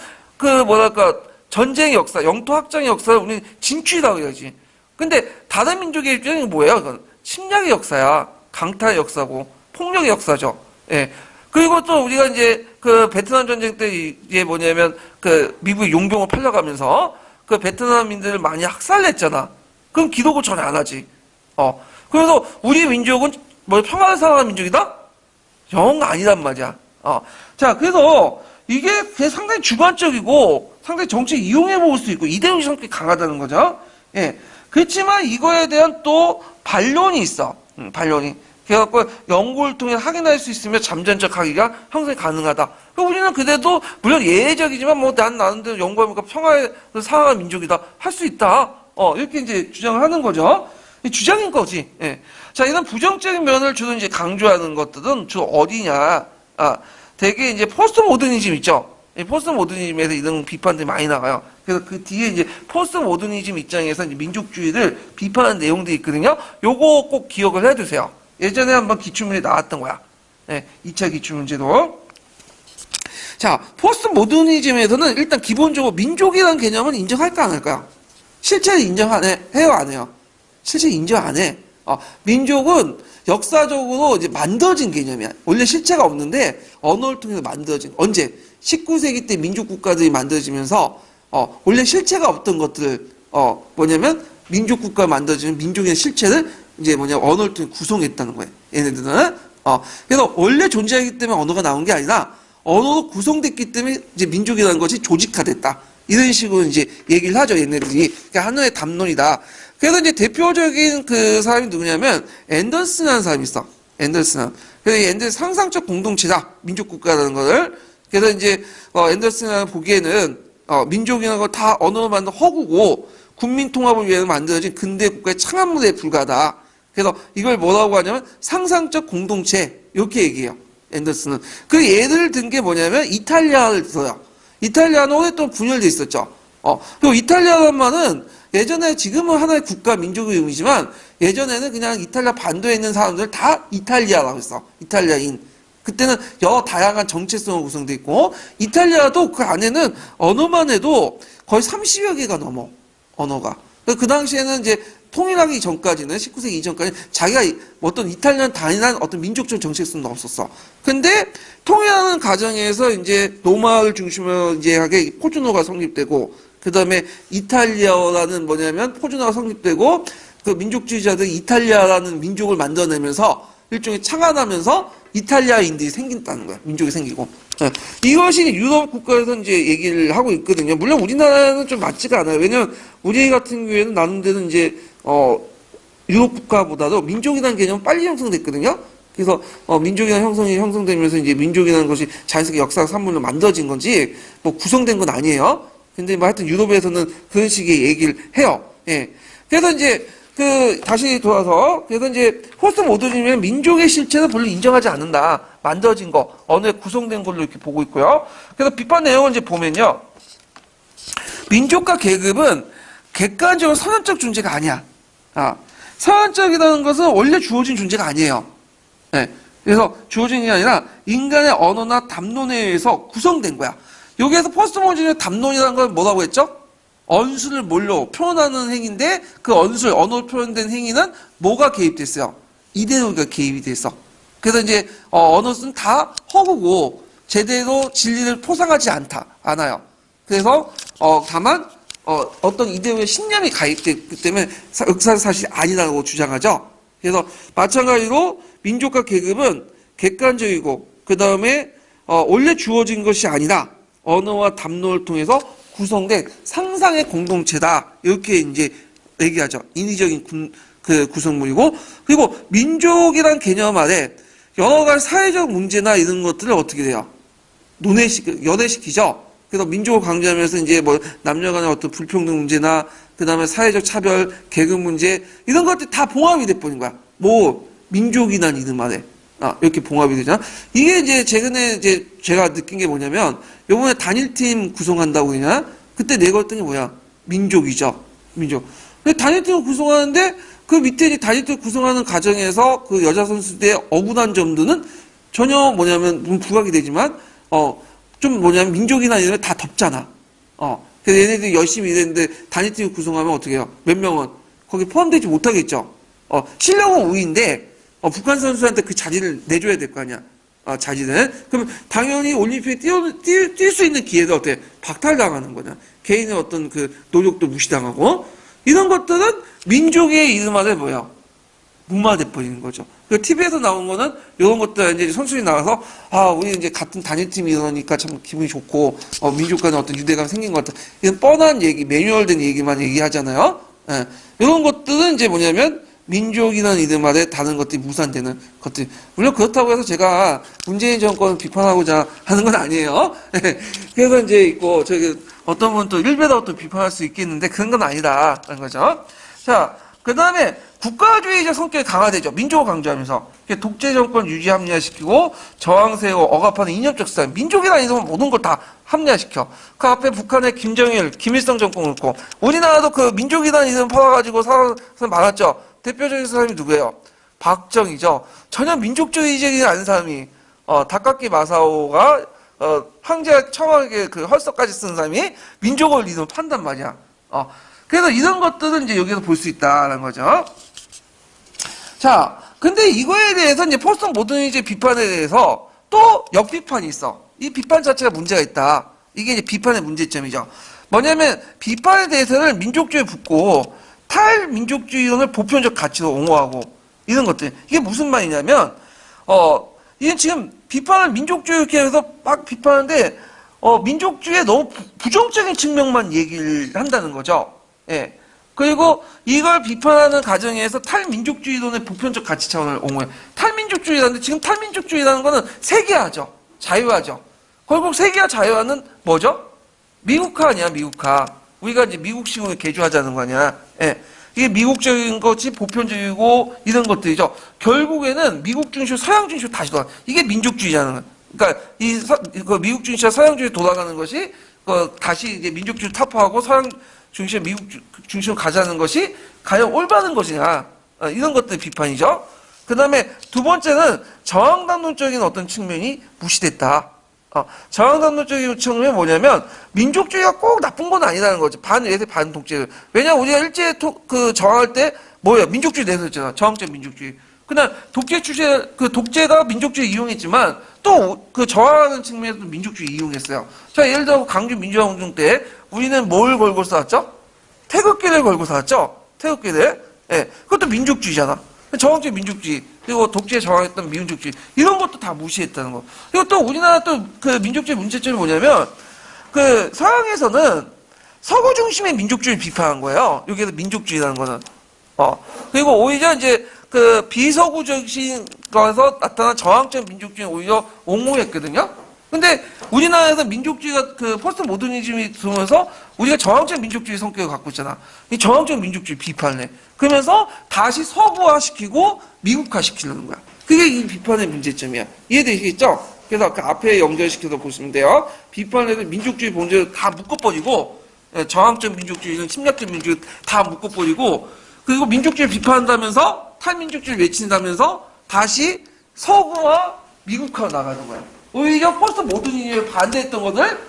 전쟁의 역사, 영토 확장의 역사를 우리는 진취라고 해야지. 근데 다른 민족의 입장은 뭐예요? 그건 침략의 역사야. 강탈의 역사고, 폭력의 역사죠. 예. 그리고 또 우리가 이제 베트남 전쟁 때 이게 뭐냐면 미국의 용병을 팔려가면서 베트남인들을 많이 학살냈잖아. 그럼 기록을 전혀 안 하지. 그래서 우리 민족은 평화를 사랑하는 민족이다? 영 아니란 말이야. 자, 그래서 이게 상당히 주관적이고 상당히 정치 이용해 먹을 수 있고 이데올로기 성격이 강하다는 거죠. 예. 그렇지만 이거에 대한 또 반론이 있어. 반론이. 그래갖고 연구를 통해 확인할 수 있으며 잠재적 하기가 형성이 가능하다. 우리는 그래도 물론 예외적이지만 나는 연구하니까 평화를 사랑하는 민족이다. 할 수 있다. 이렇게 이제 주장을 하는 거죠. 주장인 거지. 예. 자, 이런 부정적인 면을 주로 이제 강조하는 것들은 주로 어디냐. 되게 이제 포스트 모더니즘 있죠. 포스트 모더니즘에서 이런 비판들이 많이 나가요. 그래서 그 뒤에 이제 포스트 모더니즘 입장에서 이제 민족주의를 비판하는 내용들이 있거든요. 요거 꼭 기억을 해두세요. 예전에 한번 기출문제 나왔던 거야. 네, 2차 기출문제도. 자, 포스트 모더니즘에서는 일단 기본적으로 민족이라는 개념은 인정할까 안 할까요? 실제로 해요 안 해요? 실제 인정 안 해. 민족은 역사적으로 이제 만들어진 개념이야. 원래 실체가 없는데 언어를 통해서 만들어진. 언제? 19세기 때 민족 국가들이 만들어지면서 원래 실체가 없던 것들 뭐냐면 민족 국가가 만들어지면 민족의 실체를 이제 언어를 통해 구성했다는 거예요. 얘네들은. 그래서 원래 존재하기 때문에 언어가 나온 게 아니라 언어로 구성됐기 때문에 이제 민족이라는 것이 조직화됐다. 이런 식으로 이제 얘기를 하죠, 얘네들이. 그러니까 하나의 담론이다. 그래서 이제 대표적인 그 사람이 누구냐면 앤더슨이라는 사람이 있어. 앤더슨. 그래서 앤더슨 상상적 공동체다. 민족 국가라는 거를. 그래서 이제 앤더슨이 보기에는 민족이라는 거 다 언어로 만든 허구고 국민 통합을 위해서 만들어진 근대 국가의 창안물에 불과하다. 그래서 이걸 뭐라고 하냐면 상상적 공동체 이렇게 얘기해요. 앤더슨은. 그 예를 든 게 뭐냐면 이탈리아를 들어요. 이탈리아는 오랫동안 분열돼 있었죠. 그리고 이탈리아란 말은 예전에 지금은 하나의 국가 민족의 의미지만 예전에는 그냥 이탈리아 반도에 있는 사람들 다 이탈리아라고 했어. 이탈리아인. 그때는 여러 다양한 정체성으로 구성돼 있고 이탈리아도 그 안에는 언어만 해도 거의 30여 개가 넘어. 언어가. 그 당시에는 이제 통일하기 전까지는 19세기 이전까지 자기가 어떤 이탈리아는 단일한 어떤 민족적 정체성도 없었어. 근데 통일하는 과정에서 이제 로마를 중심으로 이제 하게 포르투갈어가 성립되고 그 다음에 이탈리아어라는 뭐냐면 포르투갈어가 성립되고 그 민족주의자들이 이탈리아라는 민족을 만들어내면서 일종의 창안하면서 이탈리아인들이 생긴다는 거야. 민족이 생기고. 이것이 유럽 국가에서 이제 얘기를 하고 있거든요. 물론 우리나라는 좀 맞지가 않아요. 왜냐면 우리 같은 경우에는 나름대로 이제, 유럽 국가보다도 민족이라는 개념은 빨리 형성됐거든요. 그래서, 민족이라는 형성이 형성되면서 이제 민족이라는 것이 자연스럽게 역사 산물로 만들어진 건지, 구성된 건 아니에요. 근데 하여튼 유럽에서는 그런 식의 얘기를 해요. 예. 그래서 이제, 다시 돌아서, 그래서 이제, 포스트 모더니즘은 민족의 실체는 별로 인정하지 않는다. 만들어진 거, 언어에 구성된 걸로 이렇게 보고 있고요. 그래서 비판 내용을 이제 보면요. 민족과 계급은 객관적으로 선언적 존재가 아니야. 선언적이라는 것은 원래 주어진 존재가 아니에요. 네. 그래서 주어진 게 아니라 인간의 언어나 담론에 의해서 구성된 거야. 여기에서 포스트 모더니즘의 담론이라는 건 뭐라고 했죠? 언수를 뭘로 표현하는 행위인데 그 언어로 표현된 행위는 뭐가 개입됐어요? 이데올로기가 개입이 됐어. 그래서 이제 언어는 다 허구고 제대로 진리를 포상하지 않아요. 그래서 다만 어떤 이데올로기의 신념이 가입됐기 때문에 역사사실이 아니라고 주장하죠. 그래서 마찬가지로 민족과 계급은 객관적이고 그 다음에 원래 주어진 것이 아니라 언어와 담론을 통해서 구성된 상상의 공동체다. 이렇게 이제 얘기하죠. 인위적인 그 구성물이고, 그리고 민족이란 개념 아래 여러 가지 사회적 문제나 이런 것들을 어떻게 돼요? 연회시키죠. 그래서 민족을 강조하면서 이제 뭐 남녀 간의 어떤 불평등 문제나 그 다음에 사회적 차별, 계급 문제 이런 것들이 다 봉합이 돼버린 거야. 뭐 민족이란 이름 아래 이렇게 봉합이 되잖아. 이게 이제 최근에 이제 제가 느낀 게 뭐냐면 요번에 단일팀 구성한다고 그러냐? 그때 내걸었던 게 뭐야? 민족이죠. 민족. 근데 단일팀을 구성하는데 그 밑에 이제 단일팀을 구성하는 과정에서 그 여자 선수들의 억울한 점들은 전혀 뭐냐면 부각이 되지만 좀 뭐냐면 민족이나 이런 거 다 덮잖아. 그래서 얘네들이 열심히 일했는데 단일팀을 구성하면 어떻게 해요? 몇 명은 거기 포함되지 못하겠죠. 실력은 우위인데 북한 선수한테 그 자질을 내줘야 될 거 아니야. 자질은. 그럼 당연히 올림픽에 뛸 수 있는 기회도 어때? 박탈당하는 거냐. 개인의 어떤 그 노력도 무시당하고 이런 것들은 민족의 이름 아래 뭐야? 무마돼 버리는 거죠. 그 TV에서 나온 거는 이런 것들 이제 선수들이 나와서 우리 이제 같은 단일팀이 이러니까 참 기분이 좋고 민족 간의 어떤 유대감 생긴 것 같다. 이런 뻔한 얘기, 매뉴얼된 얘기만 얘기하잖아요. 예. 이런 것들은 이제 뭐냐면 민족이라는 이름 아래 다른 것들이 무산되는 것들. 물론 그렇다고 해서 제가 문재인 정권을 비판하고자 하는 건 아니에요. 그래서 이제 있고 저기 어떤 분은 또 일베다 또 비판할 수 있겠는데 그런 건 아니다라는 거죠. 자, 그 다음에 국가주의적 성격이 강화되죠. 민족을 강조하면서 독재 정권 유지 합리화시키고 저항 세우고 억압하는 이념적 스타일. 민족이라는 이름은 모든 걸 다 합리화시켜. 그 앞에 북한의 김정일, 김일성 정권을 놓고 우리나라도 그 민족이라는 이름 팔아가지고 사람 많았죠. 대표적인 사람이 누구예요? 박정희죠. 전혀 민족주의적이지 않은 사람이 다카키 마사오가 황제 청와대 그 헐서까지 쓴 사람이 민족을 이름 판단 말이야. 그래서 이런 것들은 이제 여기서 볼 수 있다라는 거죠. 자, 근데 이거에 대해서 이제 포스트 모더니즘 비판에 대해서 또 역비판이 있어. 이 비판 자체가 문제가 있다. 이게 이제 비판의 문제점이죠. 뭐냐면 비판에 대해서는 민족주의에 붙고 탈민족주의론을 보편적 가치로 옹호하고 이런 것들. 이게 무슨 말이냐면 이게 지금 비판을 민족주의 이렇게 해서 막 비판하는데 민족주의의 너무 부정적인 측면만 얘기를 한다는 거죠. 예. 그리고 이걸 비판하는 과정에서 탈민족주의론의 보편적 가치 차원을 옹호해. 탈민족주의라는데 지금 탈민족주의라는 거는 세계화죠. 자유화죠. 결국 세계화 자유화는 뭐죠? 미국화 아니야, 미국화. 우리가 이제 미국식으로 개조하자는 거 아니야. 예. 이게 미국적인 것이 보편적이고 이런 것들이죠. 결국에는 미국 중심, 서양 중심 다시 돌아. 이게 민족주의라는 거야. 그러니까 미국 중심과 서양 중심 돌아가는 것이 다시 이제 민족주의 타파하고 서양 중심, 미국 중심으로 가자는 것이 과연 올바른 것이냐. 이런 것들 비판이죠. 그 다음에 두 번째는 저항담론적인 어떤 측면이 무시됐다. 저항담론적인 측면이 뭐냐면 민족주의가 꼭 나쁜 건 아니라는 거죠. 반외세 반독재. 왜냐면 우리가 일제 저항할 때 뭐예요? 민족주의 내세웠잖아. 저항적 민족주의. 그냥 독재 주제 그 독재가 민족주의 이용했지만 또 그 저항하는 측면에서도 민족주의 이용했어요. 자, 예를 들어 강주 민주화 운동 때 우리는 뭘 걸고 싸웠죠? 태극기를 걸고 싸웠죠. 태극기를. 예, 그것도 민족주의잖아. 저항적 민족주의 그리고 독재에 저항했던 민족주의 이런 것도 다 무시했다는 거. 그리고 또 우리나라 또 그 민족주의 문제점이 뭐냐면 그 서양에서는 서구 중심의 민족주의를 비판한 거예요. 여기에서 민족주의라는 거는. 그리고 오히려 이제 그 비서구적인 거에서 나타난 저항적 민족주의는 오히려 옹호했거든요. 근데 우리나라에서 민족주의가 그 포스트 모더니즘이 들어오면서 우리가 저항적 민족주의 성격을 갖고 있잖아. 이 저항적 민족주의 비판을 해. 그러면서 다시 서구화시키고 미국화시키려는 거야. 그게 이 비판의 문제점이야. 이해되시겠죠? 그래서 그 앞에 연결시켜서 보시면 돼요. 비판에서 민족주의 본질을 다 묶어버리고 저항적 민족주의는 침략적 민족주의 다 묶어버리고 그리고 민족주의를 비판한다면서 탈민족주의를 외친다면서 다시 서구와 미국화 나가는 거야. 오히려 포스트 모더니즘에 반대했던 것을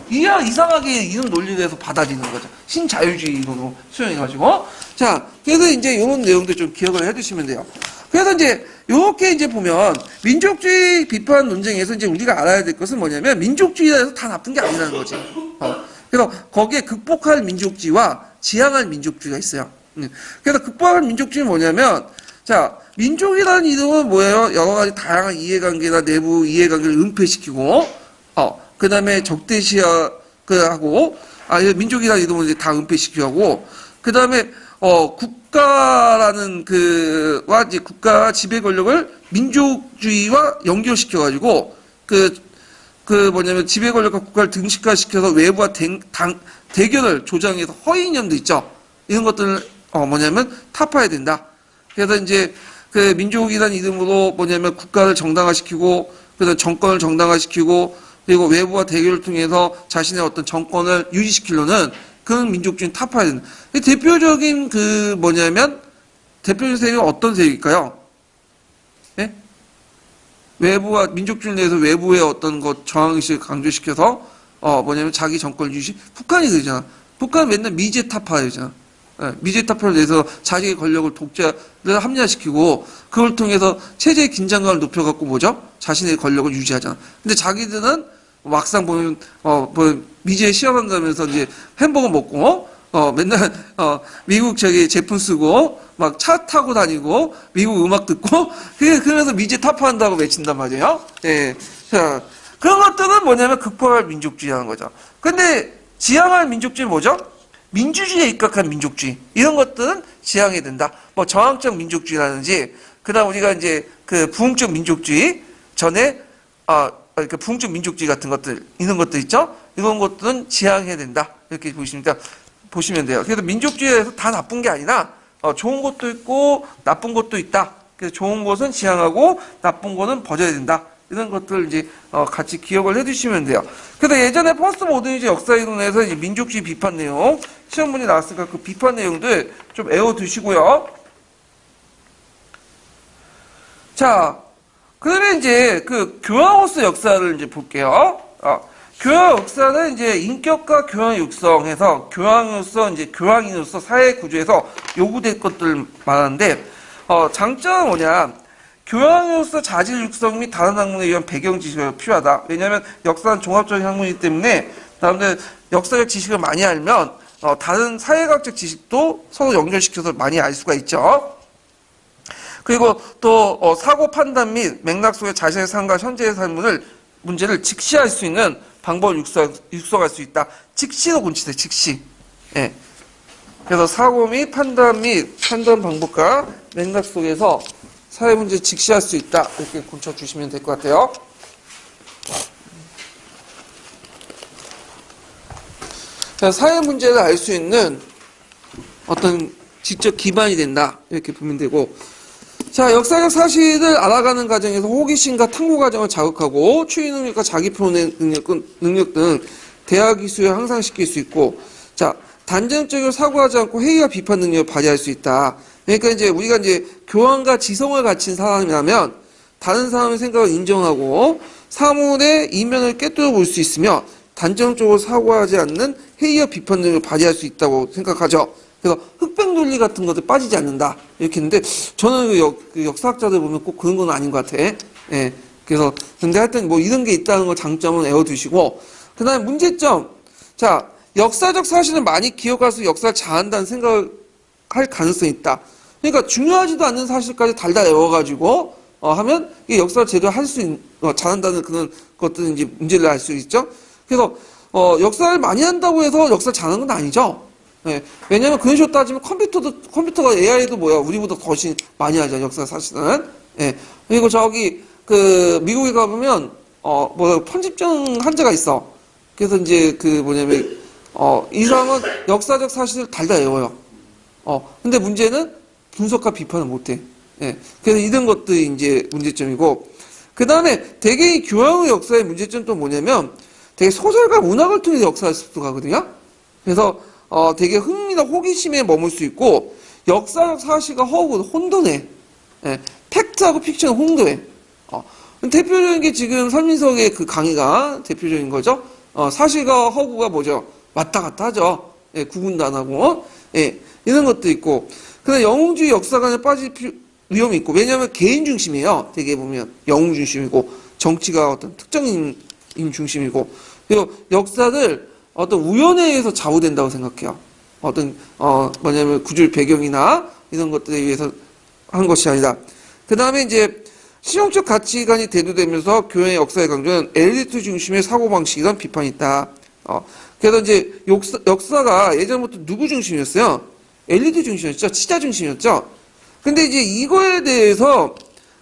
이상하게 이런 논리에 대해서 받아들이는 거죠. 신자유주의로 수용해가지고. 자, 그래서 이제 이런 내용들 좀 기억을 해두시면 돼요. 그래서 이제 이렇게 이제 보면 민족주의 비판 논쟁에서 이제 우리가 알아야 될 것은 뭐냐면 민족주의에서 다 나쁜 게 아니라는 거지. 그래서 거기에 극복할 민족주의와 지향할 민족주의가 있어요. 그래서 극복할 민족주의는 뭐냐면, 자, 민족이라는 이름은 뭐예요? 여러 가지 다양한 이해관계나 내부 이해관계를 은폐시키고, 그 다음에 적대시하고, 민족이라는 이름은 이제 다 은폐시키고, 그 다음에, 국가라는 이제 국가 지배 권력을 민족주의와 연결시켜가지고, 뭐냐면 지배 권력과 국가를 등식화시켜서 외부와 대결을 조장해서 허위 이념도 있죠. 이런 것들을, 뭐냐면 타파해야 된다. 그래서 이제 민족이라는 이름으로 뭐냐면 국가를 정당화시키고, 그다음 정권을 정당화시키고, 그리고 외부와 대결을 통해서 자신의 어떤 정권을 유지시키려는 그런 민족주의는 타파해야 된다. 대표적인 대표적인 세력은 어떤 세력일까요? 예? 외부와 민족주의를 내서 외부의 어떤 것 저항의식을 강조시켜서 자기 정권을 유지. 북한이 그러잖아. 북한은 맨날 미제 타파이잖아. 미제 타파를 내서 자기의 권력을 독재를 합리화시키고 그걸 통해서 체제의 긴장감을 높여갖고 자신의 권력을 유지하잖아. 근데 자기들은 막상 보면 미제 시험한다면서 이제 햄버거 먹고 맨날 미국 제품 쓰고 막 차 타고 다니고 미국 음악 듣고 그래서 미제 타파한다고 외친단 말이에요. 예. 자, 그런 것들은 뭐냐면 극복할 민족주의라는 거죠. 근데 지향할 민족주의는 뭐죠? 민주주의에 입각한 민족주의. 이런 것들은 지향해야 된다. 저항적 민족주의라든지 그다음 우리가 이제 부흥적 민족주의 전에 부흥적 민족주의 같은 것들 이런 것들 있죠? 이런 것들은 지향해야 된다. 이렇게 보시면 돼요. 그래서 민족주의에서 다 나쁜 게 아니라 좋은 것도 있고 나쁜 것도 있다. 그래서 좋은 것은 지향하고 나쁜 것은 버려야 된다. 이런 것들을 이제 같이 기억을 해두시면 돼요. 그래서 예전에 포스트 모더니즘 역사 이론에서 이제 민족주의 비판 내용 시험 문제 나왔으니까 그 비판 내용들 좀 외워두시고요. 자, 그러면 이제 교황으로서 역사를 이제 볼게요. 교황 역사는 이제 인격과 교황 육성해서 교황인으로서 사회 구조에서 요구될 것들을 말하는데 장점은 뭐냐? 교황으로서 자질 육성 및 다른 학문에 의한 배경 지식이 필요하다. 왜냐하면 역사는 종합적인 학문이기 때문에 사람들 역사적 지식을 많이 알면 다른 사회학적 지식도 서로 연결시켜서 많이 알 수가 있죠. 그리고 또 사고 판단 및 맥락 속에 자신의 삶과 현재의 문제를 직시할 수 있는 방법을 육성할 수 있다. 직시로 군치돼, 직시. 예. 그래서 사고 및 판단 방법과 맥락 속에서 사회 문제를 직시할 수 있다. 이렇게 고쳐주시면 될 것 같아요. 자, 사회 문제를 알 수 있는 어떤 직접 기반이 된다. 이렇게 보면 되고. 자, 역사적 사실을 알아가는 과정에서 호기심과 탐구 과정을 자극하고 추리 능력과 자기 표현의 능력 등 대화 기술을 향상시킬 수 있고, 자, 단정적으로 사고하지 않고 회의와 비판 능력을 발휘할 수 있다. 그러니까 이제 우리가 이제 교황과 지성을 갖춘 사람이라면 다른 사람의 생각을 인정하고 사물의 이면을 꿰뚫어 볼 수 있으며 단정적으로 사고하지 않는 회의와 비판 능력을 발휘할 수 있다고 생각하죠. 그래서 흑백 논리 같은 것들 빠지지 않는다. 이렇게 했는데, 저는 역사학자들 보면 꼭 그런 건 아닌 것 같아. 예. 그래서, 근데 하여튼 이런 게 있다는 걸 장점은 외워두시고, 그 다음에 문제점. 자, 역사적 사실을 많이 기억할수록 역사를 잘한다는 생각을 할 가능성이 있다. 그러니까 중요하지도 않는 사실까지 달달 외워가지고, 하면, 이게 역사를 제대로 잘한다는 그런 것들은 이제 문제를 알 수 있죠. 그래서, 역사를 많이 한다고 해서 역사를 잘하는 건 아니죠. 예. 왜냐면 그런 식으로 따지면 컴퓨터가 AI도 우리보다 훨씬 많이 하죠, 역사 사실은. 예. 그리고 미국에 가보면, 편집증 한자가 있어. 그래서 이제 이 사람은 역사적 사실을 달달 외워요. 근데 문제는 분석과 비판을 못해. 예. 그래서 이런 것들이 이제 문제점이고, 그 다음에 되게 이 교황의 역사의 문제점은 또 뭐냐면, 되게 소설과 문학을 통해서 역사를 습득하거든요. 그래서, 되게 흥미나 호기심에 머물 수 있고, 역사적 사실과 허구는 혼돈해. 예, 팩트하고 픽션은 혼돈해. 대표적인 게 지금 설민석의 강의가 대표적인 거죠. 사실과 허구가 뭐죠? 왔다 갔다 하죠. 예, 구분도 안 하고. 예, 이런 것도 있고. 근데 영웅주의 역사관에 빠질 위험이 있고, 왜냐하면 개인 중심이에요. 되게 보면 영웅 중심이고, 정치가 어떤 특정인 중심이고, 그리고 역사를 어떤 우연에 의해서 좌우된다고 생각해요. 어떤 뭐냐면 구조의 배경이나 이런 것들에 의해서 한 것이 아니다. 그 다음에 이제 실용적 가치관이 대두되면서 교회의 역사의 강조는 엘리트 중심의 사고방식이란 비판이 있다. 그래서 이제 역사가 예전부터 누구 중심이었어요? 엘리트 중심이었죠. 치자 중심이었죠. 근데 이제 이거에 대해서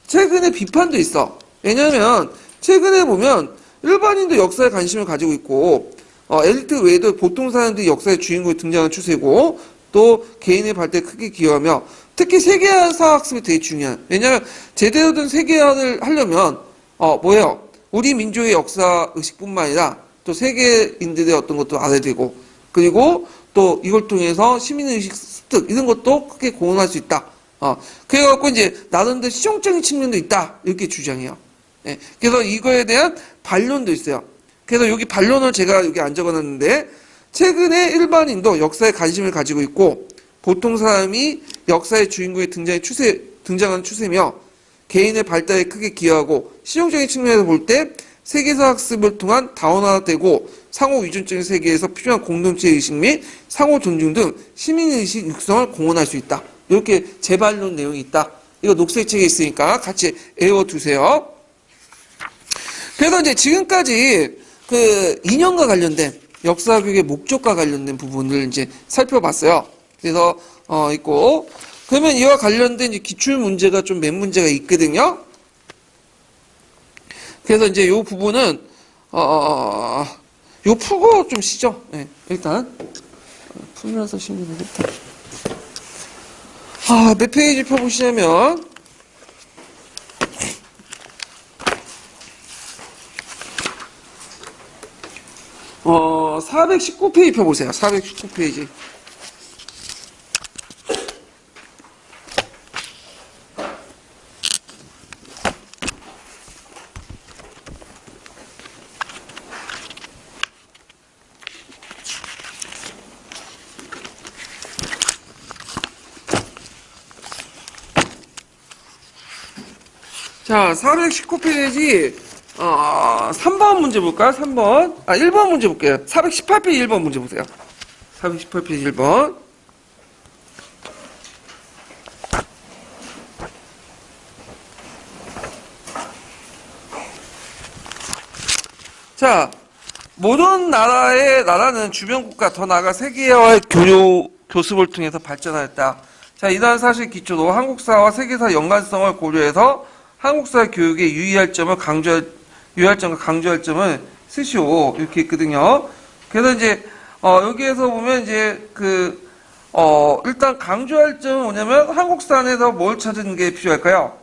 최근에 비판도 있어. 왜냐하면 최근에 보면 일반인도 역사에 관심을 가지고 있고 엘리트 외에도 보통 사람들이 역사의 주인공이 등장하는 추세고 또 개인의 발달에 크게 기여하며 특히 세계사 학습이 되게 중요한. 왜냐하면 제대로 된 세계화를 하려면 뭐예요? 우리 민족의 역사 의식뿐만 아니라 또 세계인들의 어떤 것도 알아야 되고 그리고 또 이걸 통해서 시민의식 습득 이런 것도 크게 공헌할 수 있다. 그래갖고 이제 나름대로 실용적인 측면도 있다 이렇게 주장해요. 예, 그래서 이거에 대한 반론도 있어요. 그래서 여기 반론을 제가 여기 안 적어놨는데 최근에 일반인도 역사에 관심을 가지고 있고 보통 사람이 역사의 주인공에 등장하는 추세며 개인의 발달에 크게 기여하고 실용적인 측면에서 볼 때 세계사 학습을 통한 다원화되고 상호 위존적인 세계에서 필요한 공동체 의식 및 상호 존중 등 시민의식 육성을 공헌할 수 있다. 이렇게 재반론 내용이 있다. 이거 녹색 책에 있으니까 같이 외워두세요. 그래서 이제 지금까지 그 인연과 관련된 역사교육의 목적과 관련된 부분을 이제 살펴봤어요. 그래서 있고 그러면 이와 관련된 이제 기출 문제가 좀 몇 문제가 있거든요. 그래서 이제 요 부분은 요 풀고 좀 쉬죠. 네, 일단 풀면서 쉬면 되겠다. 몇 페이지 펴보시냐면 419페이지 펴보세요. 419페이지. 자, 419페이지 3번 문제 볼까요? 3번. 1번 문제 볼게요. 418페이지 1번 문제 보세요. 418페이지 1번. 자, 모든 나라는 주변 국가, 더 나아가 세계화의 교습을 통해서 발전하였다. 자, 이러한 사실 기초로 한국사와 세계사 연관성을 고려해서 한국사 교육에 유의할 점과 강조할 점을 쓰시오. 이렇게 있거든요. 그래서 이제, 여기에서 보면 이제 일단 강조할 점은 뭐냐면 한국사 안에서 뭘 찾는 게 필요할까요?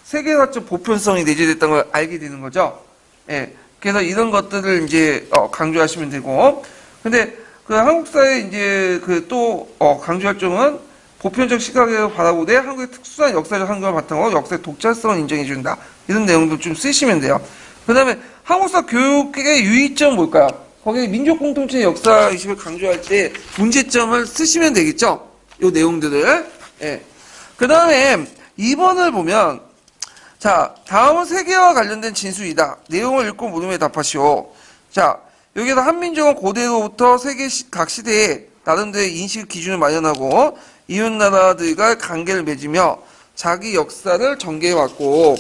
세계사적 보편성이 내재됐다는 걸 알게 되는 거죠. 예. 그래서 이런 것들을 이제, 강조하시면 되고. 근데 그 한국사에 이제 강조할 점은 보편적 시각에서 바라보되 한국의 특수한 역사적 환경을 바탕으로 역사의 독자성을 인정해준다. 이런 내용도 좀 쓰시면 돼요. 그 다음에 한국사 교육의 유의점은 뭘까요? 거기 민족 공동체의 역사의식을 강조할 때 문제점을 쓰시면 되겠죠? 요 내용들을. 예. 그 다음에 2번을 보면, 자, 다음은 세계와 관련된 진술이다. 내용을 읽고 물음에 답하시오. 자, 여기서 한민족은 고대로부터 각 시대에 나름대로의 인식 기준을 마련하고 이웃나라들과 관계를 맺으며 자기 역사를 전개해왔고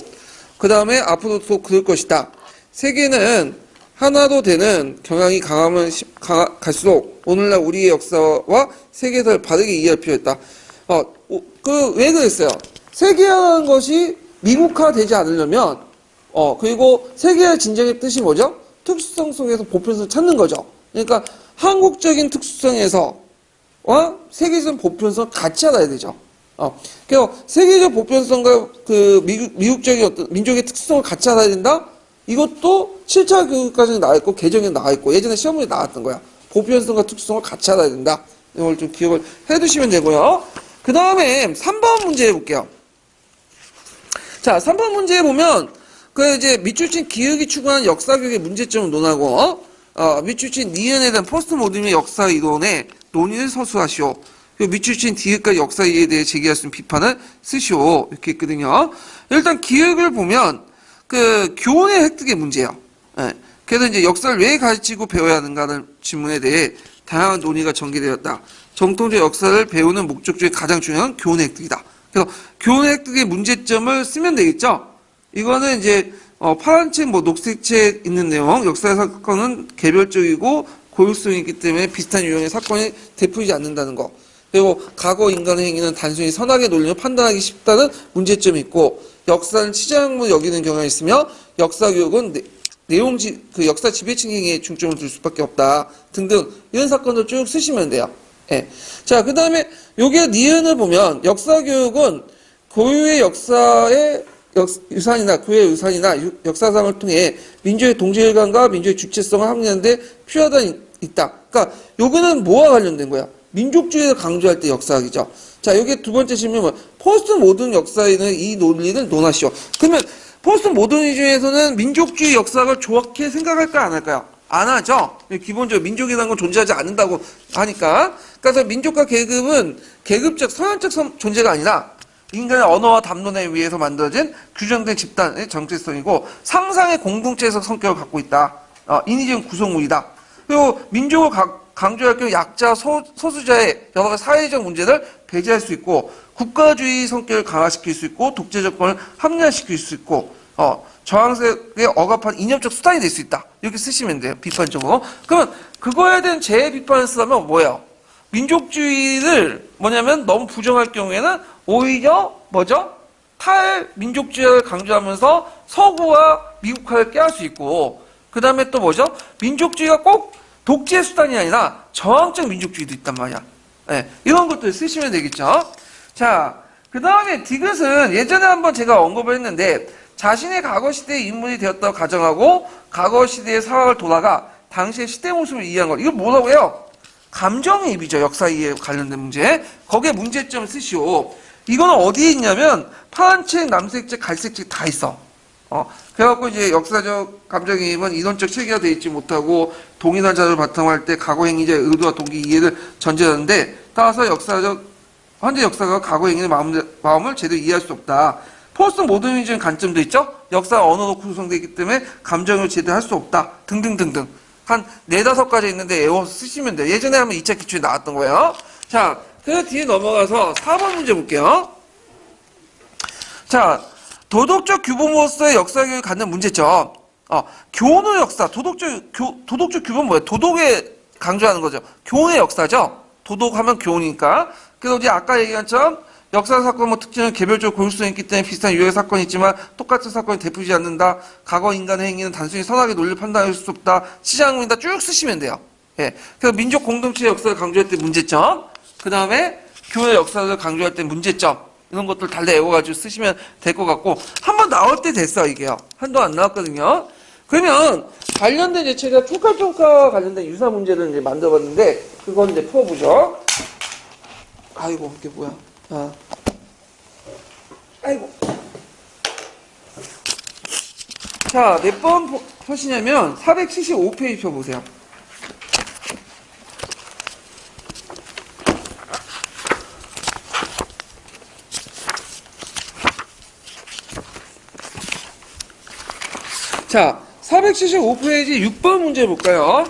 그 다음에 앞으로도 그럴 것이다. 세계는 하나로 되는 경향이 강하면 갈수록 오늘날 우리의 역사와 세계사를 바르게 이해할 필요가 있다. 왜 그랬어요? 세계화라는 것이 미국화되지 않으려면 그리고 세계의 진정의 뜻이 뭐죠? 특수성 속에서 보편성을 찾는 거죠. 그러니까 한국적인 특수성에서 세계적 보편성 같이 알아야 되죠. 그래서 세계적 보편성과 그 미국적인 어떤 민족의 특수성을 같이 알아야 된다. 이것도 7차 교육과정에 나와 있고 개정에 나와 있고 예전에 시험에 나왔던 거야. 보편성과 특수성을 같이 알아야 된다. 이걸 좀 기억을 해두시면 되고요. 그 다음에 3번 문제 해볼게요. 자, 3번 문제에 보면 이제 밑줄친 기억이 추구하는 역사교육의 문제점을 논하고 밑줄친 니은에 대한 포스트 모더니즘의 역사 이론에 논의를 서술하시오. 그리고 밑줄친 디귿과 역사 이해에 대해 제기할 수 있는 비판을 쓰시오. 이렇게 있거든요. 일단 기억을 보면 교훈의 획득의 문제예요. 예. 그래서 이제 역사를 왜 가르치고 배워야 하는가는 질문에 대해 다양한 논의가 전개되었다. 정통적 역사를 배우는 목적 중에 가장 중요한 교훈 획득이다. 그래서 교훈 획득의 문제점을 쓰면 되겠죠. 이거는 이제 파란 책, 녹색 책 있는 내용, 역사의 사건은 개별적이고 고유성이 있기 때문에 비슷한 유형의 사건이 되풀이지 않는다는 거. 그리고 과거 인간의 행위는 단순히 선악의 논리로 판단하기 쉽다는 문제점이 있고, 역사는 치장으로 여기는 경향이 있으며 역사 교육은 역사 지배층 행위에 중점을 둘 수밖에 없다 등등 이런 사건들 쭉 쓰시면 돼요. 예. 자, 그 다음에 요게 니은을 보면 역사 교육은 고유의 역사의 유산이나 고유의 유산이나 역사상을 통해 민족의 동질감과 민족의 주체성을 확립하는 데 필요하다 있다. 그러니까 요거는 뭐와 관련된 거야? 민족주의를 강조할 때 역사학이죠. 자, 여기 두 번째 질문은 포스트 모던 역사에는 이 논리를 논하시오. 그러면 포스트 모더니즘에서는 민족주의 역사학을 좋게 생각할까요? 안 할까요? 안 하죠. 기본적으로 민족이라는 건 존재하지 않는다고 하니까. 그래서 민족과 계급은 계급적, 서열적 존재가 아니라 인간의 언어와 담론에 의해서 만들어진 규정된 집단의 정체성이고 상상의 공동체에서 성격을 갖고 있다. 인위적인 구성물이다. 그리고 민족을 강조할 경우 약자, 소수자의 여러 가지 사회적 문제를 배제할 수 있고 국가주의 성격을 강화시킬 수 있고 독재 정권을 합리화시킬 수 있고 저항세에 억압한 이념적 수단이 될 수 있다. 이렇게 쓰시면 돼요. 비판적으로. 그러면 그거에 대한 재비판을 쓰려면 뭐예요? 민족주의를 뭐냐면 너무 부정할 경우에는 오히려 뭐죠? 탈민족주의를 강조하면서 서구와 미국화를 깨할 수 있고 그 다음에 또 뭐죠? 민족주의가 꼭 독재 수단이 아니라 저항적 민족주의도 있단 말이야. 네, 이런 것들 쓰시면 되겠죠. 자, 그 다음에 디귿은 예전에 한번 제가 언급을 했는데 자신의 과거 시대의 인물이 되었다고 가정하고 과거 시대의 상황을 돌아가 당시의 시대 모습을 이해한 것. 이거 뭐라고 해요? 감정이입이죠. 역사 이해에 관련된 문제. 거기에 문제점을 쓰시오. 이거는 어디에 있냐면 파란책, 남색책, 갈색책 다 있어. 그래갖고 이제 역사적 감정이입은 이론적 체계가 되어 있지 못하고 동일한 자료를 바탕으로 할 때 과거 행위자의 의도와 동기 이해를 전제하는데 따라서 현재 역사가 과거 행위의 마음을 제대로 이해할 수 없다. 포스트 모더니즘 관점도 있죠? 역사가 언어로 구성되기 때문에 감정을 제대로 할 수 없다. 등등등등. 한 4-5가지 있는데 외워서 쓰시면 돼요. 예전에 한번 2차 기출에 나왔던 거예요. 자, 그 뒤에 넘어가서 4번 문제 볼게요. 자, 도덕적 규범으로서의 역사교육을 갖는 문제점. 교훈의 역사, 도덕적 규범은 뭐예요? 도덕에 강조하는 거죠. 교훈의 역사죠. 도덕하면 교훈이니까. 그래서 이제 아까 얘기한 것처럼 역사 사건 특징은 개별적 고유성이 있기 때문에 비슷한 유형의 사건이 있지만 똑같은 사건이 되풀이지 않는다. 과거 인간의 행위는 단순히 선악의 논리를 판단할 수 없다. 시장문이다 쭉 쓰시면 돼요. 예. 그래서 민족 공동체 역사를 강조할 때 문제점. 그 다음에 교훈의 역사를 강조할 때 문제점. 이런 것들 달래 외워가지고 쓰시면 될 것 같고 한번 나올 때 됐어 이게요. 한동안 안 나왔거든요. 그러면 관련된 이제 제가 총괄평가와 관련된 유사 문제를 이제 만들어봤는데 그건 이제 풀어보죠. 아이고 이게 뭐야? 아이고. 자, 몇 번 펴시냐면 475페이지 펴보세요. 자, 475페이지 6번 문제 볼까요?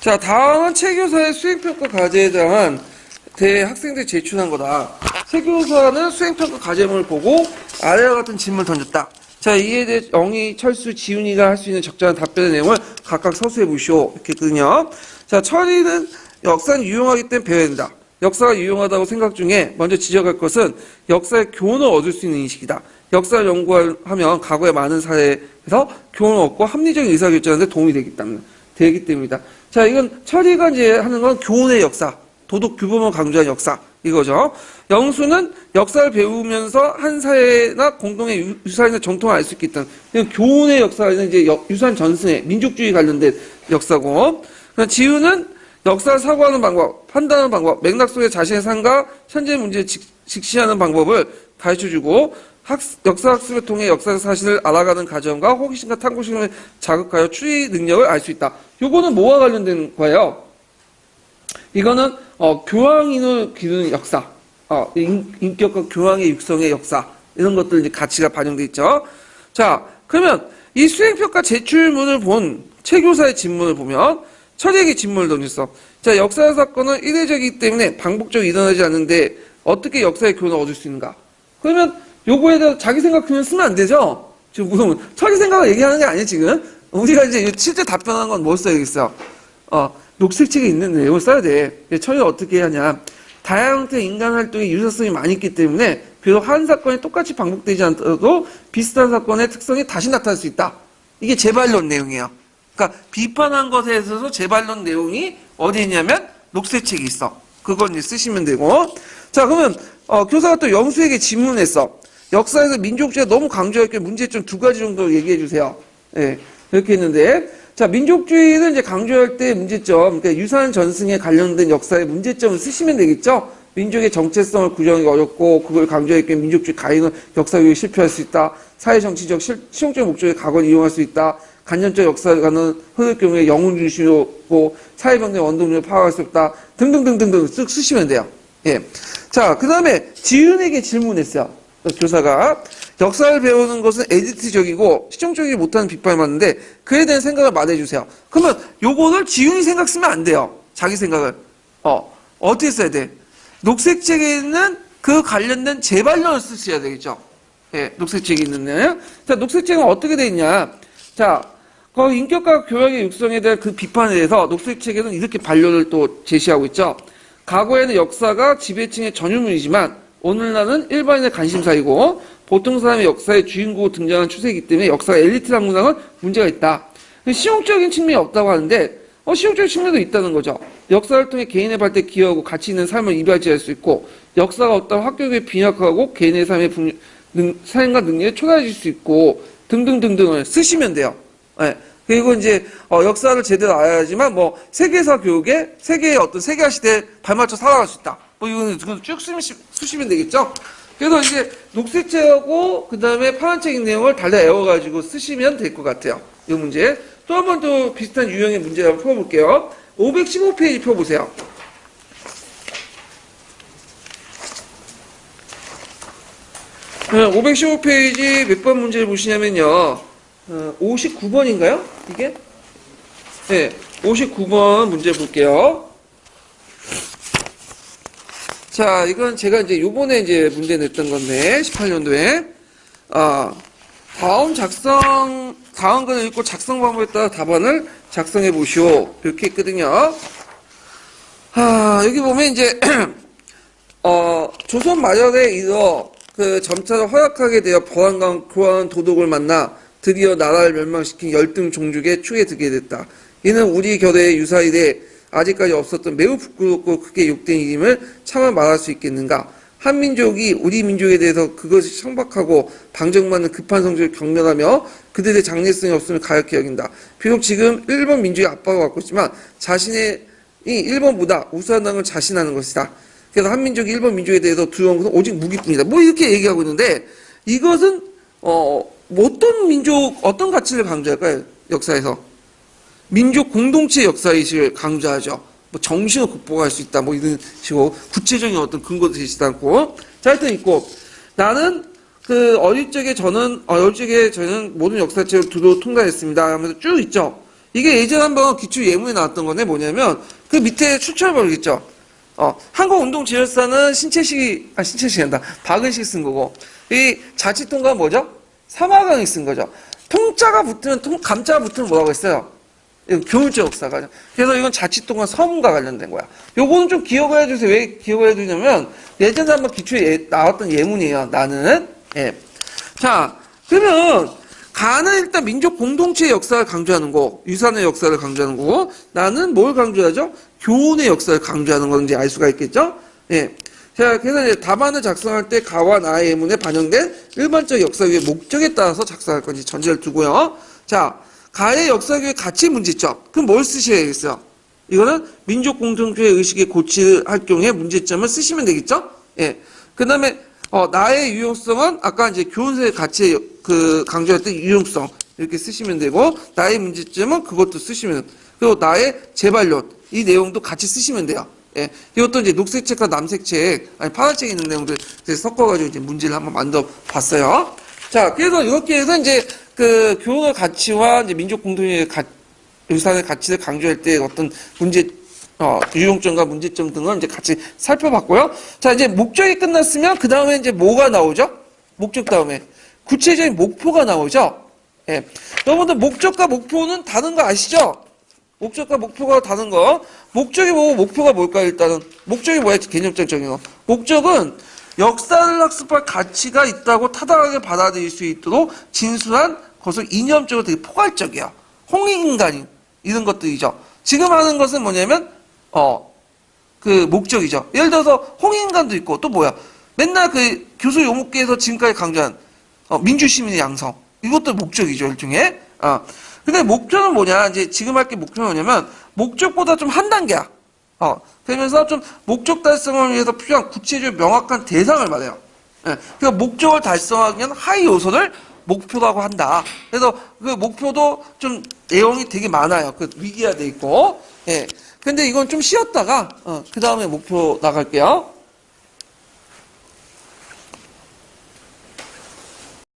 자, 다음은 체교사의 수행평가 과제에 대한 학생들이 제출한 거다. 체교사는 수행평가 과제물을 보고 아래와 같은 질문을 던졌다. 자, 이에 대해 영희, 철수, 지훈이가 할 수 있는 적절한 답변의 내용을 각각 서술해 보시오. 이렇게 했거든요. 자, 철이는 역사는 유용하기 때문에 배워야 된다. 역사가 유용하다고 생각 중에 먼저 지적할 것은 역사의 교훈을 얻을 수 있는 인식이다. 역사를 연구하면 과거의 많은 사례에서 교훈을 얻고 합리적인 의사결정하는 데 도움이 되기 때문이다. 자, 이건 철이가 이제 하는 건 교훈의 역사, 도덕 규범을 강조한 역사, 이거죠. 영수는 역사를 배우면서 한 사회나 공동의 유산이나 정통을 알 수 있기 때문에, 이건 교훈의 역사는 이제 유산 전승의 민족주의 관련된 역사고, 지훈은 역사를 사고하는 방법, 판단하는 방법, 맥락 속에 자신의 삶과 현재 문제를 직시하는 방법을 가르쳐주고, 역사학습을 통해 역사적 사실을 알아가는 과정과 호기심과 탐구심을 자극하여 추리 능력을 알 수 있다. 요거는 뭐와 관련된 거예요? 이거는 교황인을 기르는 역사, 인격과 교황의 육성의 역사, 이런 것들 이제 가치가 반영돼 있죠. 자, 그러면 이 수행평가 제출문을 본 최교사의 진문을 보면 철학의 진문을 던졌어. 자, 역사 사건은 이례적이기 때문에 반복적으로 일어나지 않는데 어떻게 역사의 교훈을 얻을 수 있는가? 그러면 요거에 대해서 자기 생각 그냥 쓰면 안 되죠? 지금 무슨 철이 생각을 얘기하는 게 아니에요, 지금. 우리가 이제 실제 답변한 건 뭘 써야겠어요? 녹색책에 있는 내용을 써야 돼. 철이 어떻게 하냐. 다양한 형태의 인간 활동의 유사성이 많이 있기 때문에 비록 한 사건이 똑같이 반복되지 않더라도 비슷한 사건의 특성이 다시 나타날 수 있다. 이게 재발론 내용이에요. 그러니까 비판한 것에 있어서 재발론 내용이 어디 있냐면 녹색책이 있어. 그건 이제 쓰시면 되고. 자, 그러면 교사가 또 영수에게 질문했어. 역사에서 민족주의가 너무 강조할 게 문제점 두 가지 정도 얘기해 주세요. 예, 이렇게 했는데, 자, 민족주의를 이제 강조할 때 문제점, 그러니까 유산 전승에 관련된 역사의 문제점을 쓰시면 되겠죠? 민족의 정체성을 구정하기 어렵고, 그걸 강조할 때 민족주의 가인은 역사 교육에 실패할 수 있다. 사회 정치적 실용적 목적의 각오를 이용할 수 있다. 간접적 역사가는 흐를 경우에 영웅 중심이고, 사회병의 원동력을 파악할 수 없다. 등등등등등 쓱 쓰시면 돼요. 예. 자, 그 다음에 지은에게 질문했어요. 교사가. 역사를 배우는 것은 에디트적이고 실용적이지 못하는 비판을 받는데 그에 대한 생각을 말해주세요. 그러면 요거를 지훈이 생각 쓰면 안 돼요. 자기 생각을. 어떻게 써야 돼? 녹색책에는 그 관련된 재발론을 쓰셔야 되겠죠. 예, 녹색책이 있는데. 자, 녹색책은 어떻게 돼 있냐. 자, 그 인격과 교양의 육성에 대한 그 비판에 대해서 녹색책에는 이렇게 반론을 또 제시하고 있죠. 과거에는 역사가 지배층의 전유물이지만 오늘날은 일반인의 관심사이고 보통 사람의 역사의 주인공으로 등장하는 추세이기 때문에 역사가 엘리트란 문항은 문제가 있다. 실용적인 측면이 없다고 하는데 실용적인 측면도 있다는 거죠. 역사를 통해 개인의 발달에 기여하고 가치 있는 삶을 이바지할 수 있고 역사가 어떤 학교에 비약하고 개인의 삶의 삶과 능력에 초라해질 수 있고 등등등등을 쓰시면 돼요. 네. 그리고 이제 역사를 제대로 알아야지만 뭐 세계사 교육에 세계의 어떤 세계화 시대에 발맞춰 살아갈 수 있다. 뭐 이거는 쭉 쓰시면 되겠죠. 그래서 이제 녹색책하고 그 다음에 파란책인 내용을 달달 외워가지고 쓰시면 될 것 같아요. 이 문제. 또 한 번 더 비슷한 유형의 문제를 한번 풀어볼게요. 515페이지 펴보세요. 515페이지 몇 번 문제를 보시냐면요. 59번인가요? 이게? 네, 59번 문제 볼게요. 자, 이건 제가 이제 요번에 이제 문제 냈던 건데, 18년도에. 다음 건을 읽고 작성 방법에 따라 답안을 작성해 보시오. 이렇게 했거든요. 여기 보면 이제, 조선 말년에 이어 그 점차를 허약하게 되어 보안과 교환 도덕을 만나 드디어 나라를 멸망시킨 열등 종족의 축에 들게 됐다. 이는 우리 결의의 유사일에 아직까지 없었던 매우 부끄럽고 크게 욕된 일임을 차마 말할 수 있겠는가. 한민족이 우리 민족에 대해서 그것이 청박하고 방정맞는 급한 성질을 경멸하며 그들의 장래성이 없음을 가엾게 여긴다. 비록 지금 일본 민족의 압박을 받고 있지만 자신의 일본보다 우수한 걸 자신하는 것이다. 그래서 한민족이 일본 민족에 대해서 두려운 것은 오직 무기뿐이다. 뭐 이렇게 얘기하고 있는데 이것은 어떤 민족, 어떤 가치를 강조할까요? 역사에서. 민족 공동체 역사의식을 강조하죠. 뭐 정신을 극복할 수 있다. 뭐 이런 식으로 구체적인 어떤 근거도 제시도 않고. 자, 하여튼 있고. 나는 어릴 적에 저는 모든 역사책을 두루 통과했습니다. 하면서 쭉 있죠. 이게 예전에 한번 기출 예문에 나왔던 건데 뭐냐면 그 밑에 추천을 벌겠죠. 한국운동제열사는 신채식이 한다. 박은식이 쓴 거고. 이 자치통과는 뭐죠? 사마강이 쓴 거죠. 통자가 붙으면, 감자가 붙으면 뭐라고 했어요? 교훈적 역사가. 그래서 이건 자치통과 서문과 관련된 거야. 요거는 좀 기억을 해주세요. 왜 기억을 해주냐면, 예전에 한번 기초에 나왔던 예문이에요. 나는. 예. 자, 그러면, 가는 일단 민족 공동체의 역사를 강조하는 거, 유산의 역사를 강조하는 거고, 나는 뭘 강조하죠? 교훈의 역사를 강조하는 건지 알 수가 있겠죠? 예. 자, 그래서 이제 답안을 작성할 때 가와 나의 예문에 반영된 일반적 역사교의 목적에 따라서 작성할 건지 전제를 두고요. 자, 가의 역사교의 가치 문제점. 그럼 뭘 쓰셔야겠어요? 이거는 민족 공동체 의식의 고치를 할 경우에 문제점을 쓰시면 되겠죠? 예. 그 다음에, 나의 유용성은 아까 이제 교훈의 가치에 강조할 때 유용성. 이렇게 쓰시면 되고, 나의 문제점은 그것도 쓰시면, 그리고 나의 재발론. 이 내용도 같이 쓰시면 돼요. 예, 이것도 이제 녹색 책과 남색 책, 아니 파란 책에 있는 내용들 이제 섞어가지고 이제 문제를 한번 만들어 봤어요. 자, 그래서 이렇게 해서 이제 그 교육의 가치와 이제 민족 공동의 유산의 가치를 강조할 때 어떤 문제, 유용점과 문제점 등을 이제 같이 살펴봤고요. 자, 이제 목적이 끝났으면 그 다음에 이제 뭐가 나오죠? 목적 다음에 구체적인 목표가 나오죠. 예, 여러분들 목적과 목표는 다른 거 아시죠? 목적과 목표가 다른 거. 목적이 뭐고 목표가 뭘까요? 일단은 목적이 뭐야? 개념적인 거. 목적은 역사를 학습할 가치가 있다고 타당하게 받아들일 수 있도록 진술한 것을 이념적으로 되게 포괄적이야. 홍익인간이 이런 것들이죠. 지금 하는 것은 뭐냐면 그 목적이죠. 예를 들어서 홍익인간도 있고 또 뭐야? 맨날 그 교수 요목계에서 지금까지 강조한 민주시민의 양성 이것도 목적이죠. 일종의. 근데 목표는 뭐냐? 이제 지금 할 게 목표는 뭐냐면 목적보다 좀 한 단계야. 그러면서 좀 목적 달성을 위해서 필요한 구체적이고 명확한 대상을 말해요. 예, 그러니까 목적을 달성하기 위한 하위 요소를 목표라고 한다. 그래서 그 목표도 좀 내용이 되게 많아요. 그 위기화돼 있고. 예. 근데 이건 좀 쉬었다가 그 다음에 목표 나갈게요.